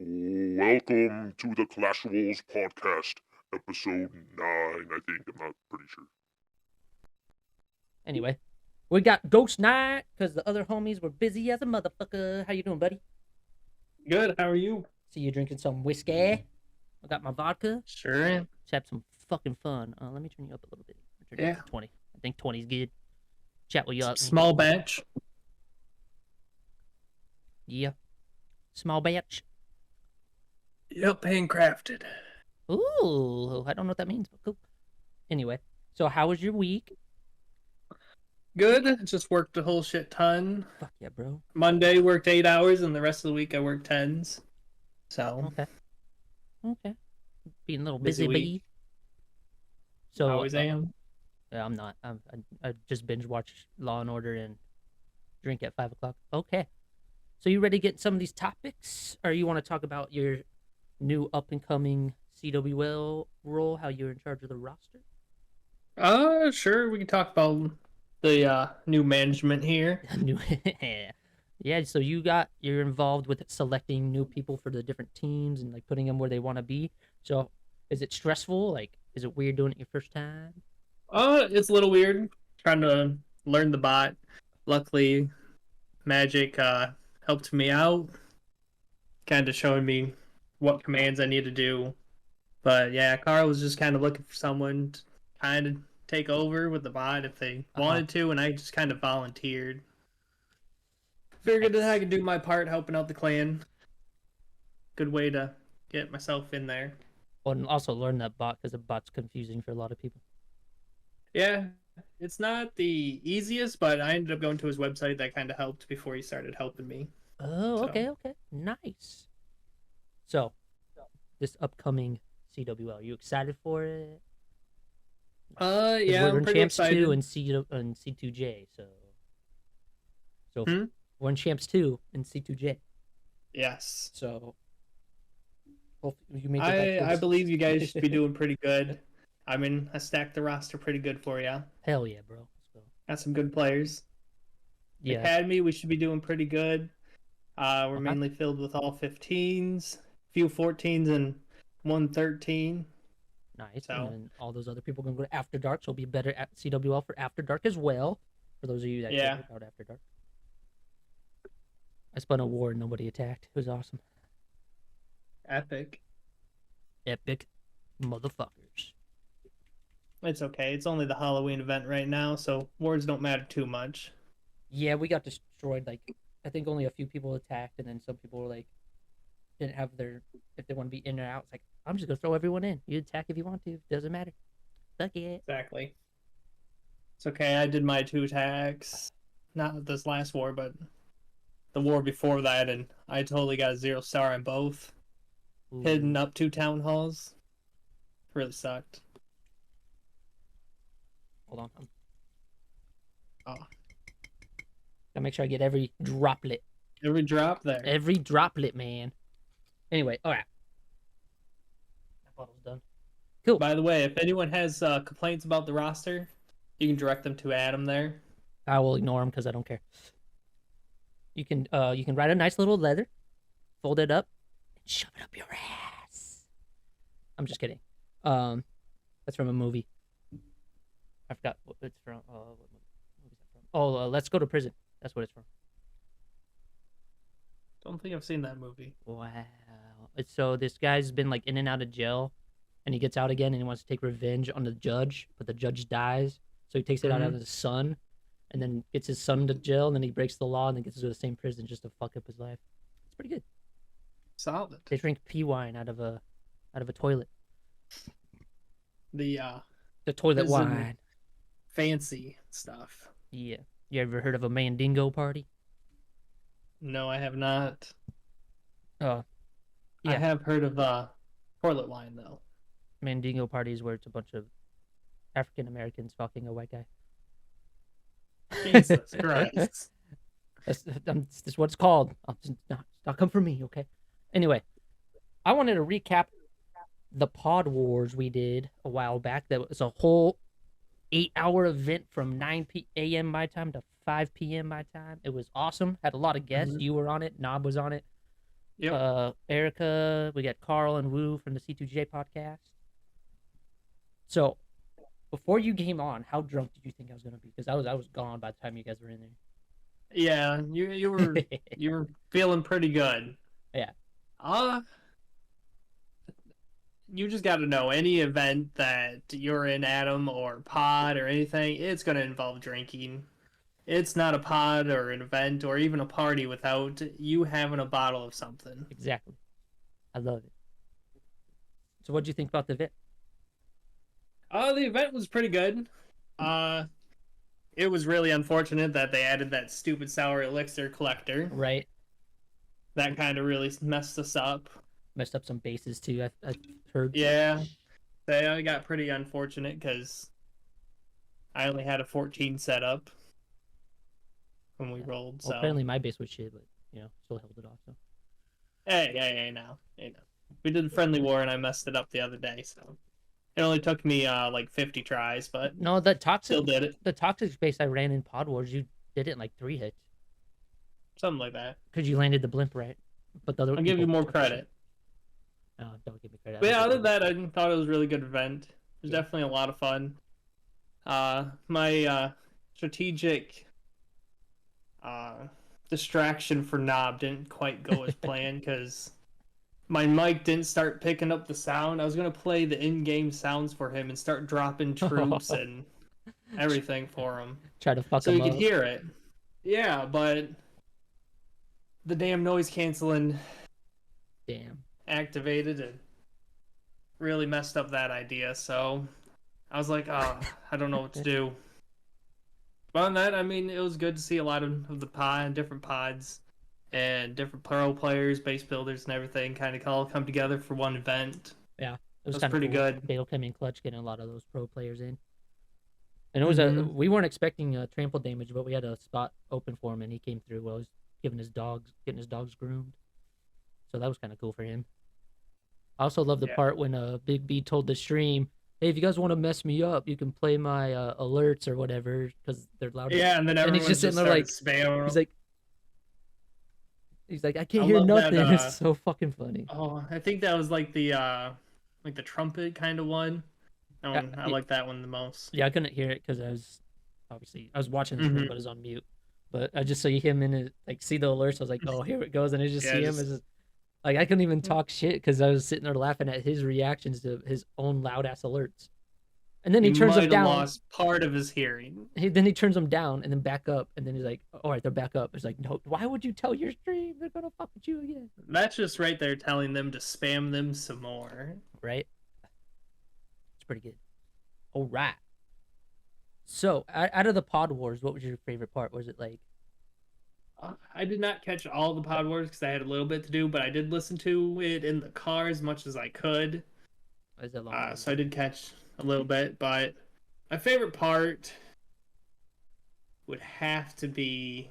Welcome to the Clashuals podcast, episode 9, I think. I'm not pretty sure. Anyway, we got Ghostnite because the other homies were busy as a motherfucker. How you doing, buddy? Good. How are you? See you drinking some whiskey. I got my vodka. Sure am. Let's have some fucking fun. Let me turn you up a little bit. Turn you up Yeah. to 20. I think 20 is good. Chat with you up. Small batch. Yeah. Small batch. Yep, handcrafted. Ooh, I don't know what that means, but cool. Anyway, so how was your week? Good. Just worked a whole shit ton. Fuck yeah, bro. Monday worked 8 hours, and the rest of the week I worked 10s. So Okay. Being a little Busy busy week. bee. So always am. Yeah, I'm not. I just binge watch Law and Order and drink at 5 o'clock. Okay. So you ready to get some of these topics, or you want to talk about your new up and coming CWL role? How you're in charge of the roster? Sure. We can talk about the new management here. New, yeah. So you're involved with selecting new people for the different teams and like putting them where they want to be. So is it stressful? Like, is it weird doing it your first time? It's a little weird trying to learn the bot. Luckily, Magic helped me out, kind of showing me what commands I need to do. But yeah, Carl was just kind of looking for someone to kind of take over with the bot if they wanted to, and I just kind of volunteered. Figured that I could do my part helping out the clan. Good way to get myself in there. Well, and also learn that bot because the bot's confusing for a lot of people. Yeah, it's not the easiest, but I ended up going to his website. That kind of helped before he started helping me. Oh, okay, nice. So, this upcoming CWL, are you excited for it? Yeah, we're I'm in pretty Champs excited. 2 and C2J, so Hmm? we're in Champs 2 and C2J. Yes. So, hopefully you made the I believe you guys should be doing pretty good. I mean, I stacked the roster pretty good for you. Hell yeah, bro. So, Got some good players. yeah. Academy, we should be doing pretty good. We're Okay. mainly filled with all 15s, few 14s, and 1 13. Nice. So- And then all those other people are going to go to After Dark, so it'll be better at CWL for After Dark as well. For those of you that Yeah. care about After Dark. I spun a war and nobody attacked. It was awesome. Epic. Epic motherfuckers. It's okay. It's only the Halloween event right now, so wars don't matter too much. Yeah, we got destroyed. Like, I think only a few people attacked, and then some people were like, didn't have their, if they want to be in or out. It's like, I'm just gonna throw everyone in. You attack if you want to. Doesn't matter. Fuck it. Exactly. It's okay. I did my 2 attacks. Not this last war, but the war before that, and I totally got a 0-star on both. Ooh. Hidden up 2 town halls. Really sucked. Hold on. Oh. Gotta make sure I get every droplet. Every drop there. Every droplet, man. Anyway, all right. That bottle's done. Cool. By the way, if anyone has complaints about the roster, you can direct them to Adam there. I will ignore them because I don't care. You can write a nice little letter, fold it up, and shove it up your ass. I'm just kidding. That's from a movie. I forgot what it's from. What movie is that from? Oh, Let's Go to Prison. That's what it's from. Don't think I've seen that movie. Wow. So this guy's been like in and out of jail, and he gets out again, and he wants to take revenge on the judge, but the judge dies, so he takes it out on his son, and then gets his son to jail, and then he breaks the law, and then gets to the same prison just to fuck up his life. It's pretty good. Solid. They drink pea wine out of a toilet. The toilet prison wine. fancy stuff. Yeah. You ever heard of a Mandingo party? No, I have not. Oh. I Yeah. have heard of toilet wine though. Mandingo parties where it's a bunch of African Americans fucking a white guy. Jesus Christ. That's what it's called. Not come for me, okay? Anyway, I wanted to recap the Pod Wars we did a while back. That was a whole 8-hour event from 9 a.m. my time to 5 p.m. my time. It was awesome. Had a lot of guests. You were on it. Knob was on it. Yep. Erica. We got Carl and Woo from the C2J podcast. So, before you came on, how drunk did you think I was gonna be? Because I was gone by the time you guys were in Yeah, you were there. you were feeling pretty good. Yeah. Uh you just got to know any event that you're in, Adam, or pod or anything, it's going to involve drinking. It's not a pod or an event or even a party without you having a bottle of something. Exactly. I love it. So, what do you think about the event? The event was pretty good. Uh, it was really unfortunate that they added that stupid sour elixir collector. Right. That kind of really messed us up. Messed up some bases too. I heard. Yeah, they got pretty unfortunate because I only had a 14 setup when we rolled. Well, So apparently my base was shit, but still held it off. So. hey, now. We did friendly war and I messed it up the other day, so it only took me like 50 tries, but No, the toxic still did it. The toxic space I ran in Pod Wars, you did it in like 3 hits Something like that. because you landed the blimp right. But the other I'll give you more credit. Oh, don't give me credit. But yeah, other than that, I thought it was a really good event. It was definitely a lot of fun. My strategic distraction for Knob didn't quite go as planned because my mic didn't start picking up the sound. I was going to play the in-game sounds for him and start dropping troops and everything for him. Try to fuck so him you up. could hear it. Yeah, but the damn noise canceling activated and really messed up that idea. So I was like, oh, I don't know what to do. But on that, I mean, it was good to see a lot of the different pods and different pro players, base builders, and everything kind of all come together for one event. Yeah, it was pretty cool. good. Fatal came in clutch, getting a lot of those pro players in. And it was we weren't expecting trample damage, but we had a spot open for him, and he came through while he was getting his dogs groomed. So that was kind of cool for him. I also love the part when Big B told the stream, hey, if you guys want to mess me up, you can play my alerts or whatever because they're loud. Yeah, and then everyone's he's just sitting there like spamming. He's like, I can't hear nothing. That, it's so fucking funny. Oh, I think that was like the trumpet kind of one. I like that one the most. Yeah, I couldn't hear it because I was watching the stream, but it was on mute. But I just see him in it, like see the alerts. I was like, oh, here it goes, and I just see him as like I couldn't even talk shit because I was sitting there laughing at his reactions to his own loud ass alerts. And then he turns them down. Lost part of his hearing. Then he turns them down and then back up, and then he's like, "All right, they're back up." It's like, no, why would you tell your stream they're gonna fuck with you again? That's just right there telling them to spam them some more. Right. It's pretty good. All right. So, out of the Pod Wars, what was your favorite part? Was it like? I did not catch all the Pod Wars because I had a little bit to do, but I did listen to it in the car as much as I could. Is that long? So I did catch a little bit, but my favorite part would have to be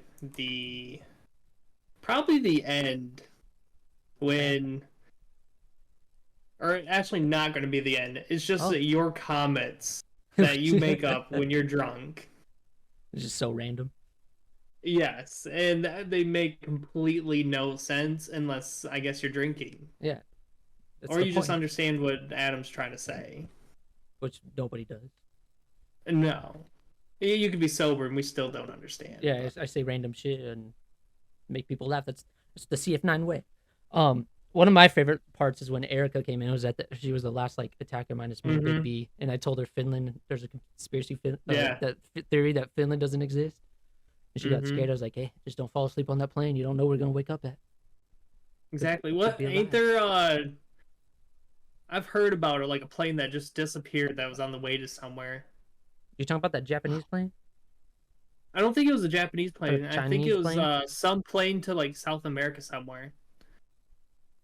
probably the end when, or actually not going to be the end. It's just your comments that you make up when you're drunk. It's just so random. Yes, and they make completely no sense unless I guess you're drinking. Yeah. Or you just understand what Adam's trying to say. Which nobody does. No. You could be sober and we still don't understand. Yeah, I say random shit and make people laugh. That's the CF9 way. One of my favorite parts is when Erica came in. It was she was the last like attacker minus me and Big B, and I told her Finland. There's a conspiracy that theory that Finland doesn't exist, and she got scared. I was like, hey, just don't fall asleep on that plane. You don't know where we're gonna wake up at. Exactly. What ain't there? I've heard about it, like a plane that just disappeared that was on the way to somewhere. You talking about that Japanese plane? I don't think it was a Japanese plane. I think it was plane? Some plane to like South America somewhere.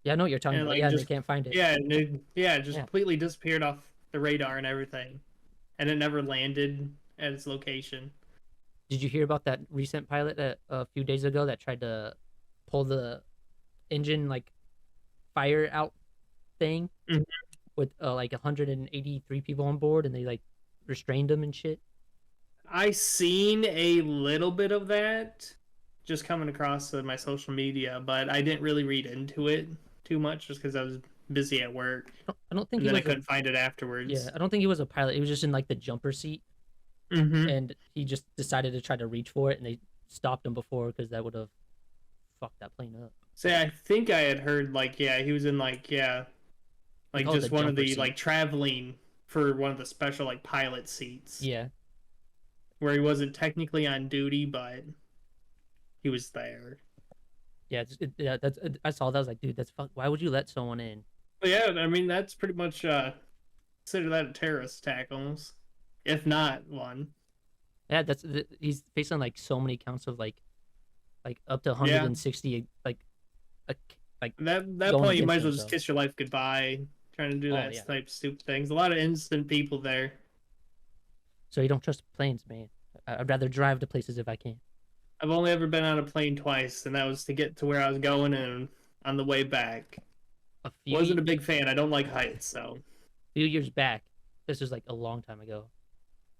Yeah, I know what you're talking about. Like, yeah, they can't find it. Yeah, it just completely disappeared off the radar and everything, and it never landed at its location. Did you hear about that recent pilot that a few days ago that tried to pull the engine like fire out thing with like 183 people on board, and they like restrained them and shit? I seen a little bit of that, just coming across my social media, but I didn't really read into it too much just because I was busy at work. I don't think And he then I was. couldn't find it afterwards. Yeah, I don't think he was a pilot. He was just in like the jumper seat, Mm-hmm. and he just decided to try to reach for it, and they stopped him before because that would have fucked that plane up. So I think I had heard he was in like call it just the one of jumper the seat. like traveling for one of the special like pilot seats. Yeah, Where he wasn't technically on duty, but he was there. yeah, that's. I saw that. I was like, dude, that's fuck. Why would you let someone in? But yeah, I mean that's pretty much consider that a terrorist attack almost, if not one. Yeah, he's facing like so many counts of like up to 160 like That going point you against might as well him, just so. kiss your life goodbye, trying to do that yeah. type of stupid things. A lot of innocent people there. So you don't trust planes, man. I'd rather drive to places if I can. I've only ever been on a plane twice, and that was to get to where I was going and on the way back. Wasn't a big fan. I don't like heights, so. Few years back, this was like a long time ago.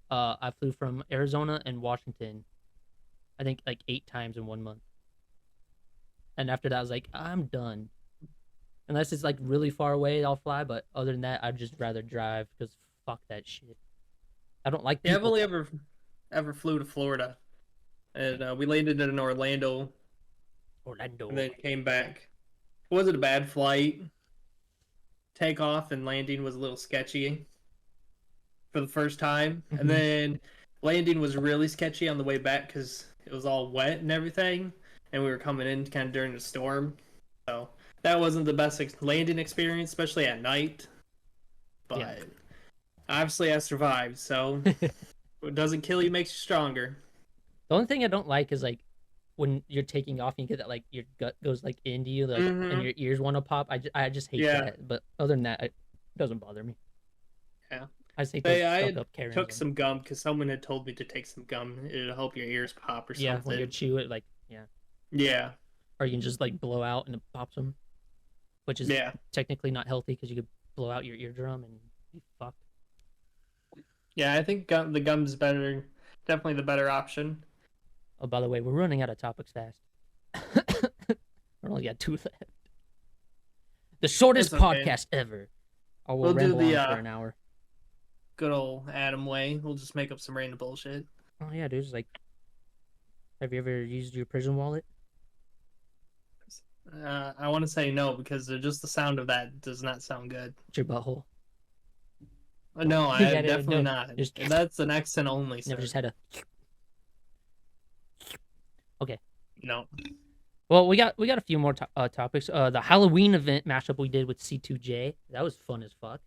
I flew from Arizona and Washington, I think like 8 times in 1 month. And after that, I was like, I'm done. Unless it's like really far away, I'll fly. But other than that, I'd just rather drive because fuck that shit. I don't like people. Yeah, I've only ever flew to Florida, and we landed in Orlando. And then came back. It wasn't a bad flight. Takeoff and landing was a little sketchy for the first time, and then landing was really sketchy on the way back because it was all wet and everything, and we were coming in kind of during the storm, so that wasn't the best landing experience, especially at night. But obviously, I survived, so what doesn't kill you makes you stronger. The only thing I don't like is like when you're taking off and you get that like your gut goes like into you, like, and your ears want to pop. I just hate that. But other than that, it doesn't bother me. Yeah. I just hate I took some gum because someone had told me to take some gum. It'll help your ears pop or something. Yeah, when you chew it, like, Yeah. Or you can just like blow out and it pops them, which is technically not healthy because you could blow out your eardrum and be fucked. Yeah, I think the gum's better. Definitely the better option. Oh, by the way, we're running out of topics fast. We only got 2 left. The shortest podcast ever. Or we'll ramble on for an hour. Good old Adam way. We'll just make up some random bullshit. Oh yeah, dude. It's like, have you ever used your prison wallet? I want to say no because just the sound of that does not sound good. It's your butthole. No, I definitely not. That's an accent only. Never just had a. Okay. No. Well, we got a few more topics. The Halloween event mashup we did with C2J, that was fun as fuck.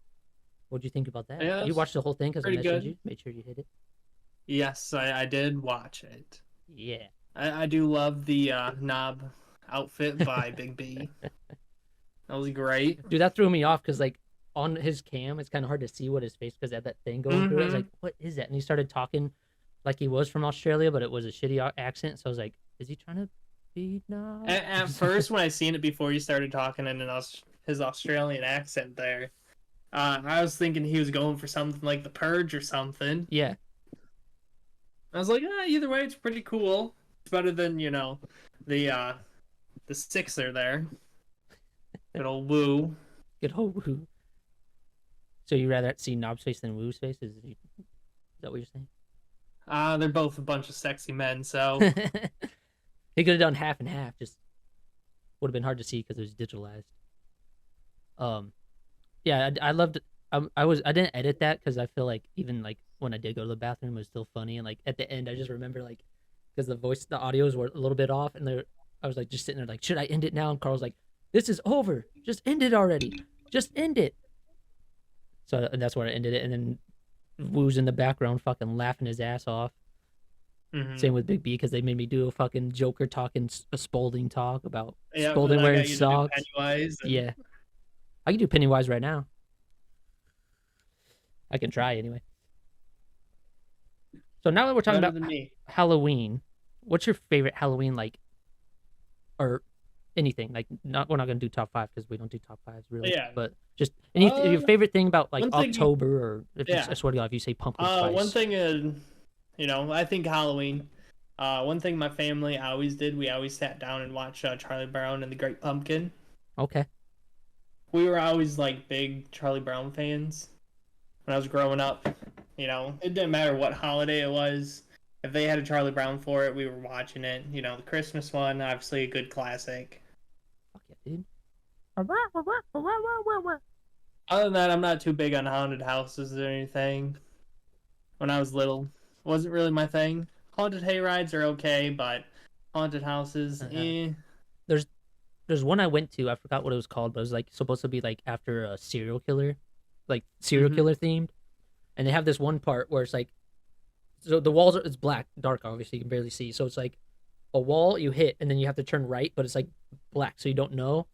What'd you think about that? Yeah, you watched the whole thing because I messaged you. Made sure you hit it. Yes, I did watch it. Yeah. I do love the knob outfit by Big B. That was great. Dude, that threw me off because like on his cam, it's kind of hard to see what his face because that thing going through it. I was like, what is that? And he started talking like he was from Australia, but it was a shitty accent. So I was like, is he trying to be knob? At first, when I seen it before he started talking in his Australian accent there, I was thinking he was going for something like The Purge or something. Yeah. I was like, either way, it's pretty cool. It's better than, the Sixer there. Good old Woo. Good old Woo. So you rather see Knob's face than Woo's face? Is that what you're saying? They're both a bunch of sexy men, so... He could have done half and half. Just would have been hard to see because it was digitalized. Yeah, I loved it. I didn't edit that because I feel like even like when I did go to the bathroom, it was still funny. And like at the end, I just remember like because the audios were a little bit off, and I was like just sitting there like, should I end it now? And Carl's like, this is over. Just end it already. Just end it. So and that's where I ended it. And then Woo's in the background, fucking laughing his ass off. Mm-hmm. Same with Big B because they made me do a fucking Joker talking, a Spalding talk about Spalding wearing socks. Yeah, I can do Pennywise right now. I can try anyway. So now that we're talking about Halloween, what's your favorite Halloween or anything? We're not gonna do top 5 because we don't do top 5s really. Yeah. But just your favorite thing about October or I swear to God, if you say pumpkin spice. One thing is, I think Halloween. One thing my family always did, we always sat down and watched Charlie Brown and the Great Pumpkin. Okay. We were always like big Charlie Brown fans when I was growing up. You know, it didn't matter what holiday it was. If they had a Charlie Brown for it, we were watching it. You know, the Christmas one, obviously a good classic. Fuck yeah, dude. Other than that, I'm not too big on haunted houses or anything. When I was little, wasn't really my thing. Haunted hayrides are okay, but haunted houses, eh. There's one I went to. I forgot what it was called, but it was like supposed to be like after a serial killer, like serial killer themed. And they have this one part where it's like, so the walls are it's black, dark, obviously you can barely see. So it's like a wall you hit, and then you have to turn right, but it's like black, so you don't know.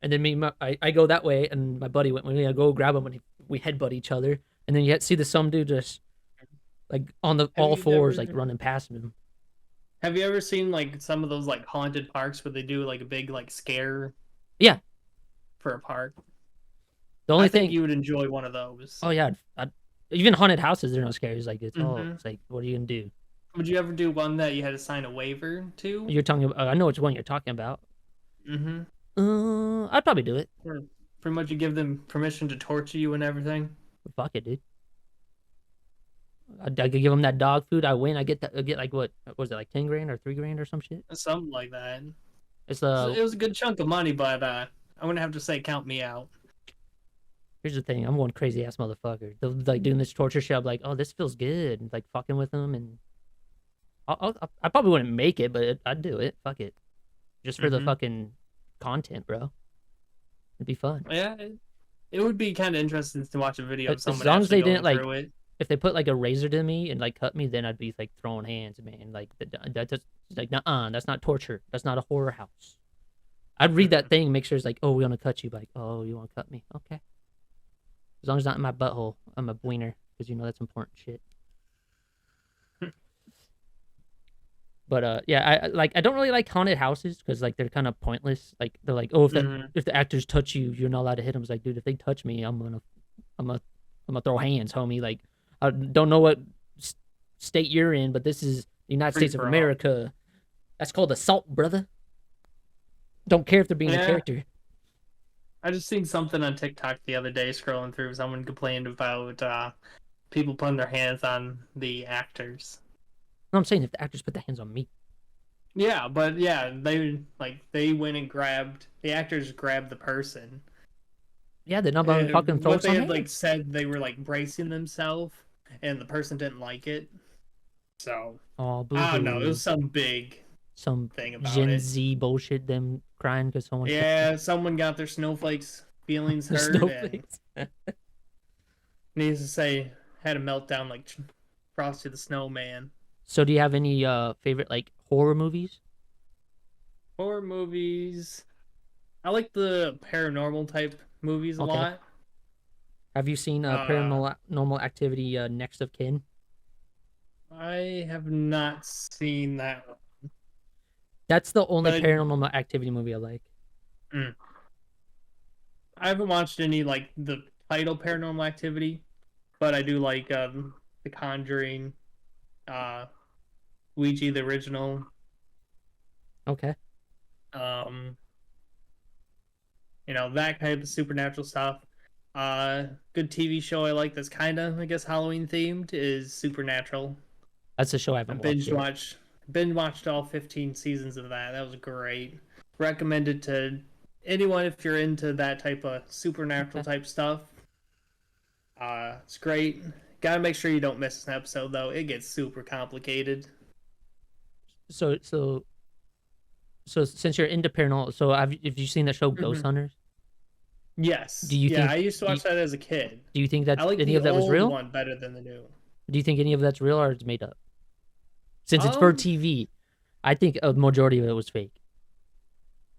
And then I go that way, and my buddy went with me. I go grab him, and we headbutt each other. And then you see the some dude just like on the all fours, like running past him. Have you ever seen like some of those like haunted parks where they do like a big like scare? Yeah. For a park. The only I thing think you would enjoy one of those. Oh yeah, even haunted houses, they're not scary. It's like it's like, what are you gonna do? Would you ever do one that you had to sign a waiver to? You're talking about. I know which one you're talking about. I'd probably do it. Or pretty much you give them permission to torture you and everything. Fuck it, dude. I could give them that dog food. I win. I get like what was it, like 10 grand or 3 grand or some shit? Something like that. It was a good chunk of money, but I'm gonna have to say count me out. Here's the thing. I'm one crazy ass motherfucker. They're like doing this torture shit. I'm like, oh, this feels good. And like fucking with them, and I probably wouldn't make it, but I'd do it. Fuck it, just for the fucking content, bro. It'd be fun. Yeah, it would be kind of interesting to watch a video of someone as long as they didn't like. It. If they put like a razor to me and like cut me, then I'd be like throwing hands, man. Like that just like, nuh-uh, that's not torture. That's not a horror house. I'd read that thing, make sure it's like, oh, we want to cut you. Like, oh, you want to cut me? Okay. As long as it's not in my butthole, I'm a wiener, because you know that's important shit. But yeah, I don't really like haunted houses because like they're kind of pointless. Like they're like, oh, if the actors touch you, you're not allowed to hit them. It's like, dude, if they touch me, I'm gonna throw hands, homie. Like, I don't know what state you're in, but this is the United States of America. That's called assault, brother. Don't care if they're being a character. I just seen something on TikTok the other day scrolling through. Someone complained about people putting their hands on the actors. No, I'm saying if the actors put their hands on me. Yeah, but yeah, they went and the actors grabbed the person. Yeah, they're not about to fucking throw. What they had like said, they were like bracing themselves, and the person didn't like it. So I don't know. It was some thing about Gen Z bullshit. Them crying because someone. Yeah, someone got their snowflakes feelings hurt. Snowflakes. Needs to say, had a meltdown like Frosty the Snowman. So, do you have any favorite like horror movies? Horror movies. I like the paranormal type movies a lot. Have you seen Paranormal Activity Next of Kin? I have not seen that one. That's the only Paranormal Activity movie I like. I haven't watched any like the title Paranormal Activity, but I do like The Conjuring, Ouija the original. Okay. You know, that kind of supernatural stuff. Good TV show I like that's kind of, I guess, Halloween themed is Supernatural. That's a show I haven't watched. Binge watched all 15 seasons of that. That was great. Recommended to anyone if you're into that type of supernatural type stuff. It's great. Gotta make sure you don't miss an episode though. It gets super complicated. So since you're into paranormal, so have you seen that show Ghost Hunters? Yes. Do you think, I used to watch that as a kid. Do you think that any of that was real? One better than the new. Do you think any of that's real or it's made up? Since it's for TV, I think a majority of it was fake.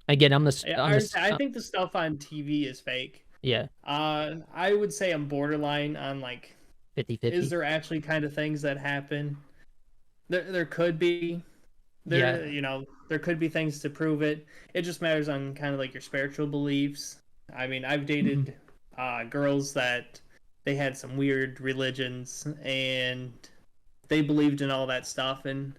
Again, I think the stuff on TV is fake. Yeah. I would say I'm borderline on like 50-50. Is there actually kind of things that happen? There could be. You know, there could be things to prove it. It just matters on kind of like your spiritual beliefs. I mean, I've dated girls that they had some weird religions and they believed in all that stuff, and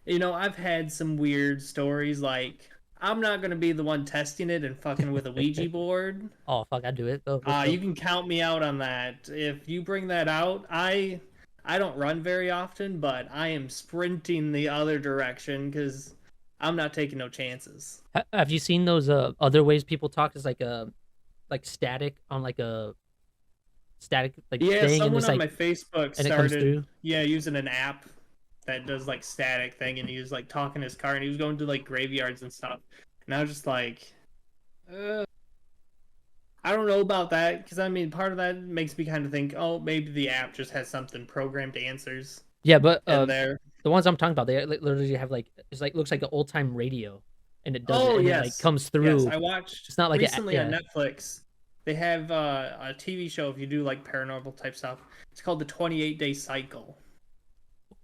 I've had some weird stories. Like, I'm not gonna be the one testing it and fucking with a Ouija board. Oh fuck, I do it. Oh, let's You go. can count me out on that. If you bring that out, I don't run very often, but I am sprinting the other direction because I'm not taking no chances. Have you seen those other ways people talk? Is like static on like a static like Yeah, thing, and someone it's on like my Facebook and it comes started, through. using an app that does like static thing, and he was like talking his car, and he was going to like graveyards and stuff. And I was just like, uh, I don't know about that because I mean, part of that makes me kind of think, oh, maybe the app just has something programmed answers Yeah, but in there. the ones I'm talking about, they literally have like it's like looks like an old time radio, and it does it, Oh and it like yes, comes yes. through. I watched It's not like recently on yeah. Netflix. They have a TV show if you do like paranormal type stuff. It's called the 28-Day Cycle.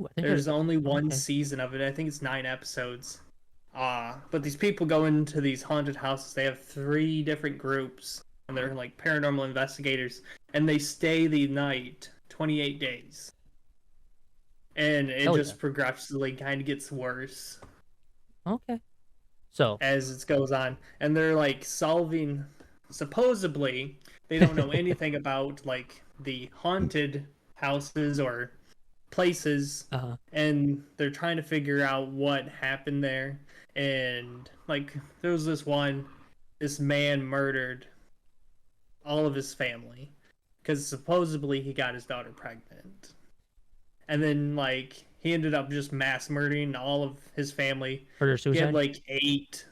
Ooh, I think There's only one okay. season of it. I think it's 9 episodes. But these people go into these haunted houses. They have 3 different groups, and they're like paranormal investigators, and they stay the night, 28 days, and it Hell yeah. just progressively kind of gets worse Okay. So as it goes on, and they're like solving. Supposedly, they don't know anything about like the haunted houses or places, uh and they're trying to figure out what happened there. And like there was this man murdered all of his family because supposedly he got his daughter pregnant, and then like he ended up just mass murdering all of his family. murder He had suicide. like 8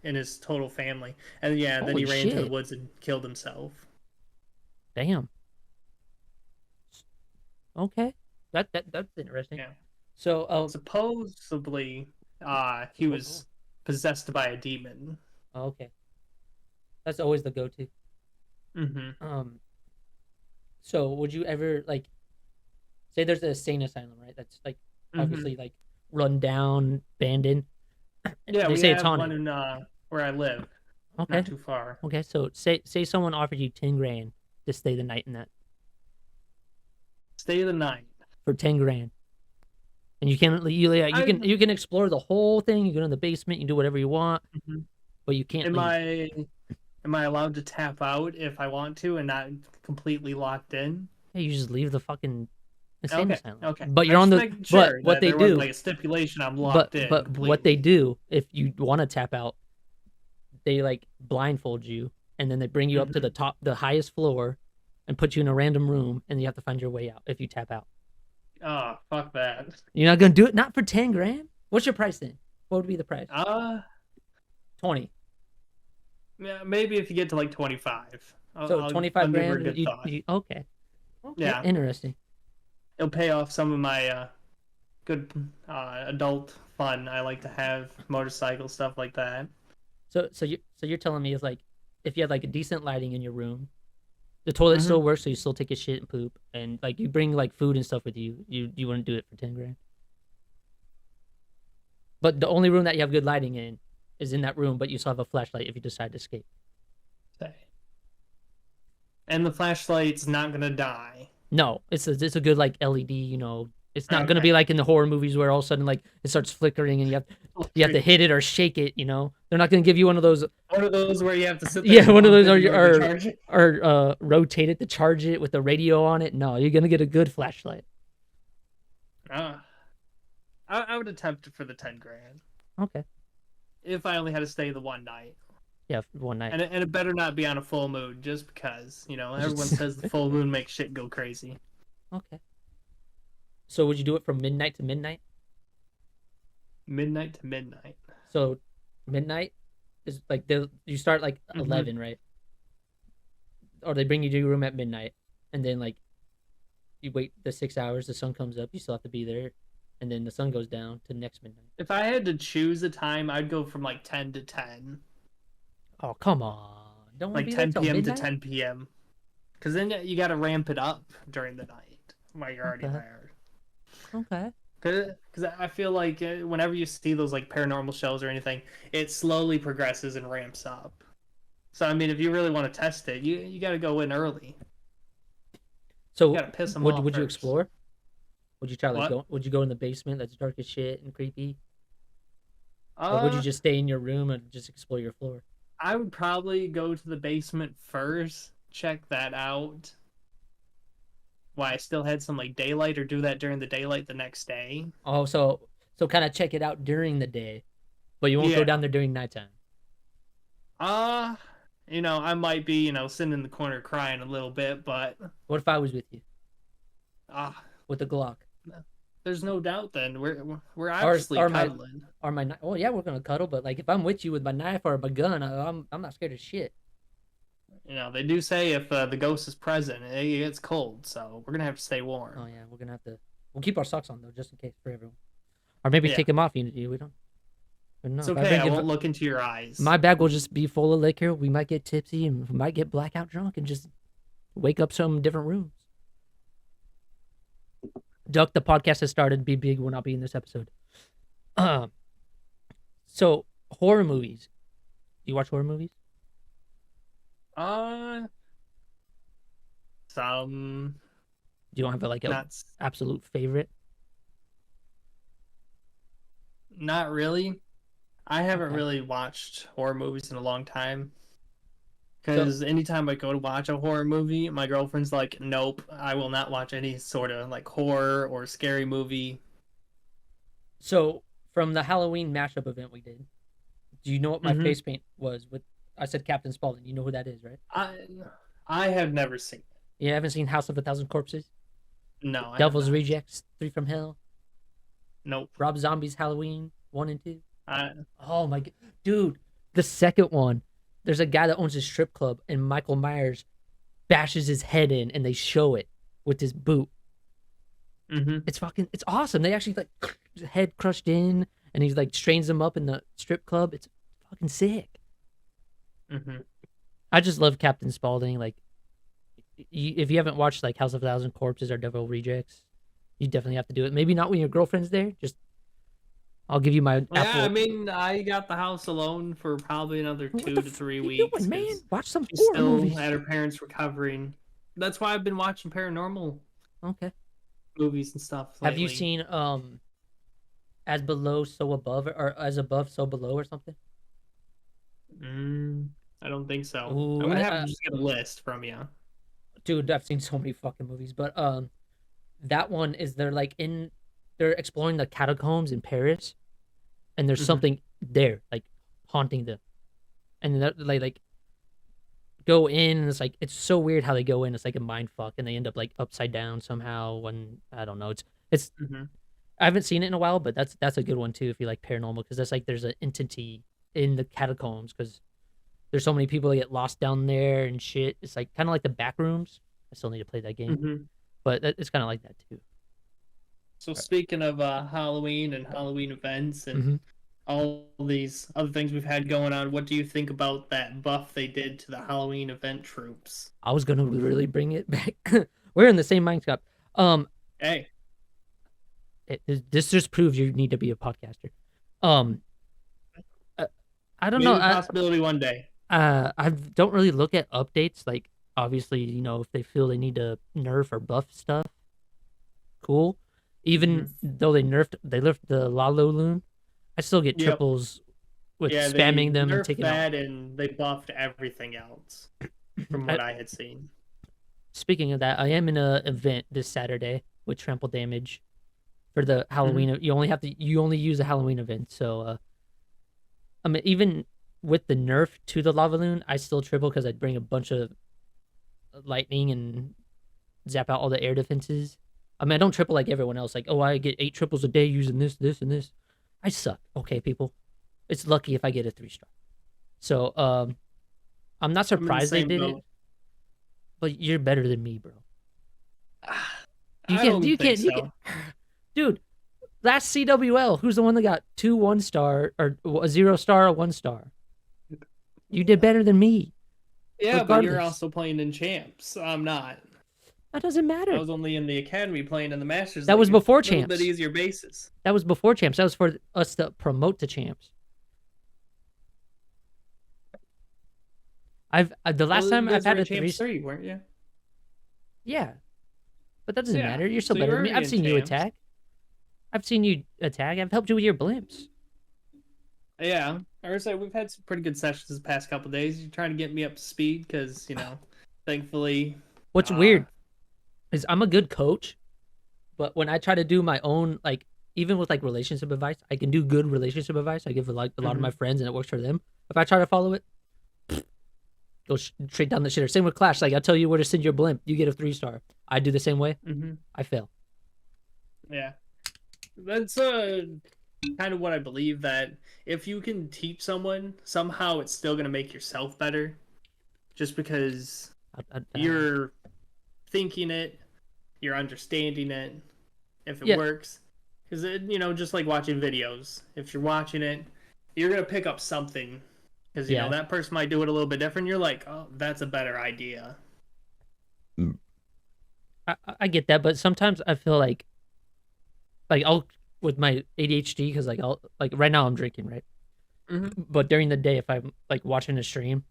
in his total family, and yeah, then Holy he ran to the shit! woods and killed himself. Damn. Okay. That's interesting. Yeah, So supposedly he was possessed by a demon. okay. That's always the go-to. Mm-hmm. So would you ever like say there's a insane asylum, right? That's like obviously like run down, abandoned. Yeah, They we say it's have haunted. one in where I live, Okay. not too far. Okay. So say someone offered you 10 grand to stay the night in that Stay the night. for 10 grand, and you can you can explore the whole thing. You go in the basement, you do whatever you want, Mhm. but you can't Am leave. I allowed to tap out if I want to and not completely locked in? Hey, you just leave the fucking insane Okay, asylum. okay. But I you're on just the making but sure what that they there wasn't do like a stipulation I'm locked in but what they completely. do if you want to tap out, they like blindfold you and then they bring you up to Mhm. the highest floor and put you in a random room and you have to find your way out if you tap out. Oh, fuck that. You're not gonna do it not for 10 grand? What's your price then? What would be the price? Uh, 20. yeah, maybe if you get to like 25, So I'll 25 give her a grand good thought. okay. Okay, Yeah, interesting. it'll pay off some of my good adult fun I like to have, motorcycle stuff like that. So you're telling me it's like if you had like a decent lighting in your room, the toilet Mm-hmm. still works, so you still take a shit and poop, and like you bring like food and stuff with you. You wouldn't do it for 10 grand. But the only room that you have good lighting in is in that room, but you still have a flashlight if you decide to escape. And the flashlight's not gonna die. No, it's a good like LED. It's not gonna Okay. be like in the horror movies where all of a sudden like it starts flickering and you have to hit it or shake it. They're not gonna give you one of those. One of those where you have to sit there. Yeah, and one of pump those it in order to charge it. or rotate it to charge it with the radio on it. No, you're gonna get a good flashlight. I would attempt it for the 10 grand Okay. if I only had to stay the one night, Yeah, one night. and it better not be on a full moon, just because everyone says the full moon makes shit go crazy. Okay. So would you do it from midnight to midnight? Midnight to midnight. So midnight is like you start like 11, right? Or they bring you to your room at midnight, and then like you wait the 6 hours. The sun comes up. You still have to be there, and then the sun goes down to next midnight. If I had to choose a time, I'd go from like 10 to 10, Oh come on! Don't want like to be there 10 till p.m. midnight. to 10 p.m. Because then you got to ramp it up during the night while you're already Okay. there. Okay. Because I feel like whenever you see those like paranormal shows or anything, it slowly progresses and ramps up. So I mean, if you really want to test it, you got to go in early. So You got to piss them would off would you first. explore? Would you try like What? would you go in the basement that's dark as shit and creepy? Or would you Uh, just stay in your room and just explore your floor? I would probably go to the basement first, check that out. Why I still had some like daylight, or do that during the daylight the next day. Oh, so kind of check it out during the day, but you won't go Yeah. down there during nighttime. Uh, I might be, sitting in the corner crying a little bit, but What if I was with you uh with the Glock? there's no doubt then. We're Or obviously or cuddling. my oh yeah, we're gonna cuddle, but like if I'm with you with my knife or my gun, I'm not scared of shit. They do say if the ghost is present, it gets cold, so we're gonna have to stay warm. Oh yeah, we're gonna have to. We'll keep our socks on though, just in case for everyone. Or maybe Yeah. take them off. We don't. No, It's okay. I won't look into your eyes. My bag will just be full of liquor. We might get tipsy and we might get blackout drunk and just wake up some different rooms. Duck, the podcast has started. Be big will not be in this episode. So horror movies. Do you watch horror movies? Some Do you don't have like a not absolute favorite? not really. I haven't Okay. really watched horror movies in a long time. Because anytime I go to watch a horror movie, my girlfriend's like, "Nope, I will not watch any sort of like horror or scary movie." So from the Halloween mashup event we did, do you know what my Mhm. face paint was? With I said Captain Spaulding. You know who that is, right? I have never seen it. You haven't seen House of a Thousand Corpses? No, I have Devil's not. Rejects, Three from Hell, Nope. Rob Zombie's Halloween 1 and 2. I Oh my god, dude! The second one, there's a guy that owns a strip club, and Michael Myers bashes his head in, and they show it with his boot. Mhm. It's awesome. They actually like his head crushed in, and he's like strains him up in the strip club. It's fucking sick. Mhm. I just love Captain Spaulding. Like, if you haven't watched like House of a Thousand Corpses or Devil Rejects, you definitely have to do it. Maybe not when your girlfriend's there. Just I'll give you my Yeah, Apple. I mean, I got the house alone for probably another What 2 the to 3 you weeks. doing, man? 'Cause Watch some she's horror still movies. at her parents' recovering. That's why I've been watching paranormal Okay. movies and stuff Have you lately. seen As Below, So Above, or As Above, So Below, or something? I don't think so. Ooh, I'm gonna have to just get a list from you. Dude, I've seen so many fucking movies, but that one is they're exploring the catacombs in Paris, and there's Mhm. something there like haunting them, and then like go in, and it's so weird how they go in. It's like a mind fuck, and they end up like upside down somehow. When I don't know, it's Mhm. I haven't seen it in a while, but that's a good one too if you like paranormal, because that's like there's an entity in the catacombs because there's so many people that get lost down there and shit. It's like kind of like the back rooms. I still need to play that game, Mhm. but it's kind of like that too. So speaking of Halloween and Halloween events and Mhm. all these other things we've had going on, what do you think about that buff they did to the Halloween event troops? I was gonna really bring it back. We're in the same mindset. Hey, This just proves you need to be a podcaster. I don't maybe know. a possibility one day. I don't really look at updates. Like, obviously, if they feel they need to nerf or buff stuff, cool. Even though they left the Laloloon, I still get Yep. triples with Yeah, spamming they them and nerfed taking off. that and they buffed everything else from what I had seen. Speaking of that, I am in a event this Saturday with trample damage for the Halloween. You only use a Halloween event. So, I mean, even with the nerf to the lava loon, I still triple because I'd bring a bunch of lightning and zap out all the air defenses. I mean, I don't triple like everyone else. Like, oh, I get 8 triples a day using this, this, and this. I suck. Okay, people. It's lucky if I get a 3-star. So, I'm not I'm in the surprised they same did it, boat. but you're better than me, bro. I don't think so. Dude, last CWL, who's the one that got 2 1-star or a 0-star, a 1-star? You did better than me. Yeah, but you're regardless. also playing in champs. So I'm not. That doesn't matter. I was only in the academy playing in the masters. That was League. before A little champs. bit easier bases. That was before champs. That was for us to promote to champs. The last time you I've guys were had in a 3. champs 3, weren't you? Yeah. But that doesn't Yeah, matter. You're still so you're better than me. already I've in seen you champs. attack. I've seen you attack. I've helped you with your blimps. Yeah, I would say we've had some pretty good sessions this past couple of days. You're trying to get me up to speed because thankfully, What's weird is I'm a good coach, but when I try to do my own, like, even with like relationship advice, I can do good relationship advice. I give like a lot of my friends, and it works for them. If I try to follow it, go straight down the shitter. Same with Clash. Like, I tell you where to send your blimp, you get a 3-star. I do the same way. I fail. Yeah, that's kind of what I believe, that if you can teach someone, somehow it's still gonna make yourself better, just because you're thinking it, you're understanding it. If it works, because just like watching videos, if you're watching it, you're gonna pick up something, because that person might do it a little bit different. You're like, oh, that's a better idea. I get that, but sometimes I feel like I'll, with my ADHD, because like I'll, like, right now I'm drinking, right? But during the day, if I'm like watching a stream,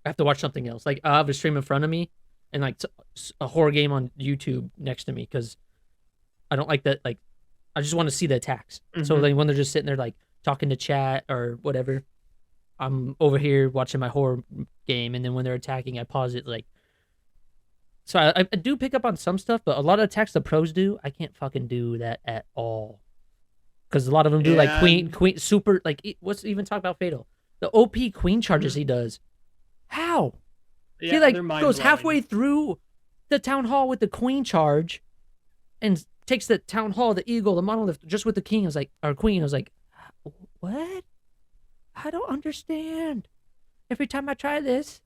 I have to watch something else. Like, I have a stream in front of me and like a horror game on YouTube next to me, because I don't like that. Like, I just want to see the attacks. So like when they're just sitting there like talking to chat or whatever, I'm over here watching my horror game, and then when they're attacking, I pause it. Like, so I do pick up on some stuff, but a lot of attacks the pros do, I can't fucking do that at all. Because a lot of them do like queen super, like, what's even talk about Fatal, the OP queen charges he does. How? He like goes halfway through the town hall with the queen charge, and takes the town hall, the eagle, the monolith, just with the king. I was like, or queen. I was like, what? I don't understand. Every time I try this,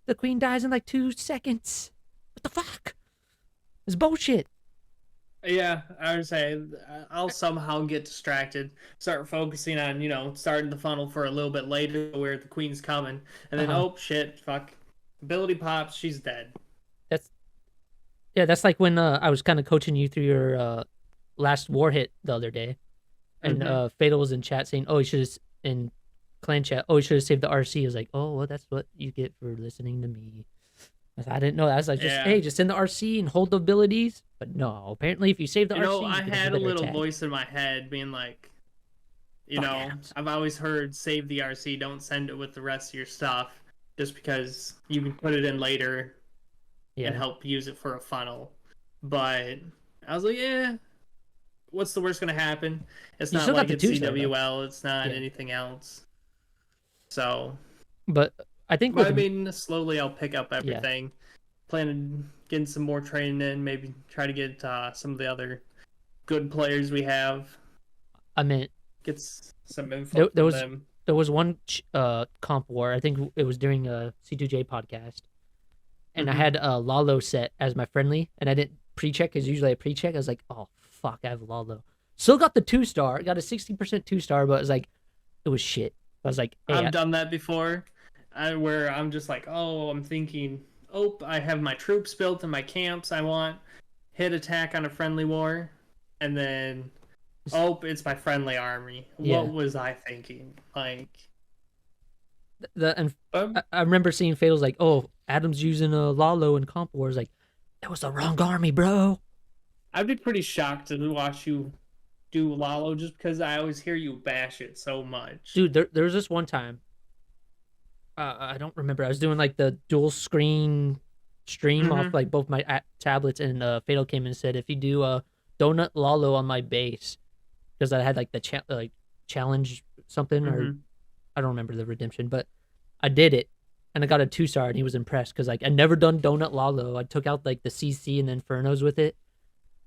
the queen dies in like 2 seconds. What the fuck? It's bullshit. Yeah, I would say I'll somehow get distracted, start focusing on, starting the funnel for a little bit later where the queen's coming, and then, oh, shit, fuck. Ability pops, she's dead. That's like when I was kind of coaching you through your last war hit the other day, and Fatal was in chat saying, oh, you should have, in clan chat, oh, you should have saved the RC. I was like, oh, well, that's what you get for listening to me. I didn't know that. I was like, just send the RC and hold the abilities. But no, apparently if you save the RC, I had a little voice in my head being like, I've always heard save the RC, don't send it with the rest of your stuff, just because you can put it in later and help use it for a funnel. But I was like, what's the worst gonna happen? It's not like it's CWL, it's not anything else. So, but I think slowly I'll pick up everything. Plan on getting some more training in, maybe try to get some of the other good players we have. I mean, get some info from them. There was one comp war, I think it was during a C2J podcast, and I had Lalo set as my friendly, and I didn't pre-check, because usually I pre-check. I was like, oh, fuck, I have Lalo. Still got the 2-star, got a 60% 2-star, but it was shit. I was like, hey, I've done that before, where I'm just like, I'm thinking, I have my troops built in my camps, I want hit attack on a friendly war, and then, it's my friendly army. What was I thinking? Like, I remember seeing Fatal's like, oh, Adam's using a Lalo in comp wars. Like, that was the wrong army, bro. I'd be pretty shocked to watch you do Lalo, just because I always hear you bash it so much. Dude, there was this one time, I don't remember, I was doing like the dual screen stream off like both my tablets, and Fatal came and said, if you do a donut Lalo on my base, because I had like the challenge something, or I don't remember the redemption, but I did it, and I got a 2-star, and he was impressed, because like I'd never done donut Lalo. I took out like the CC and the Infernos with it,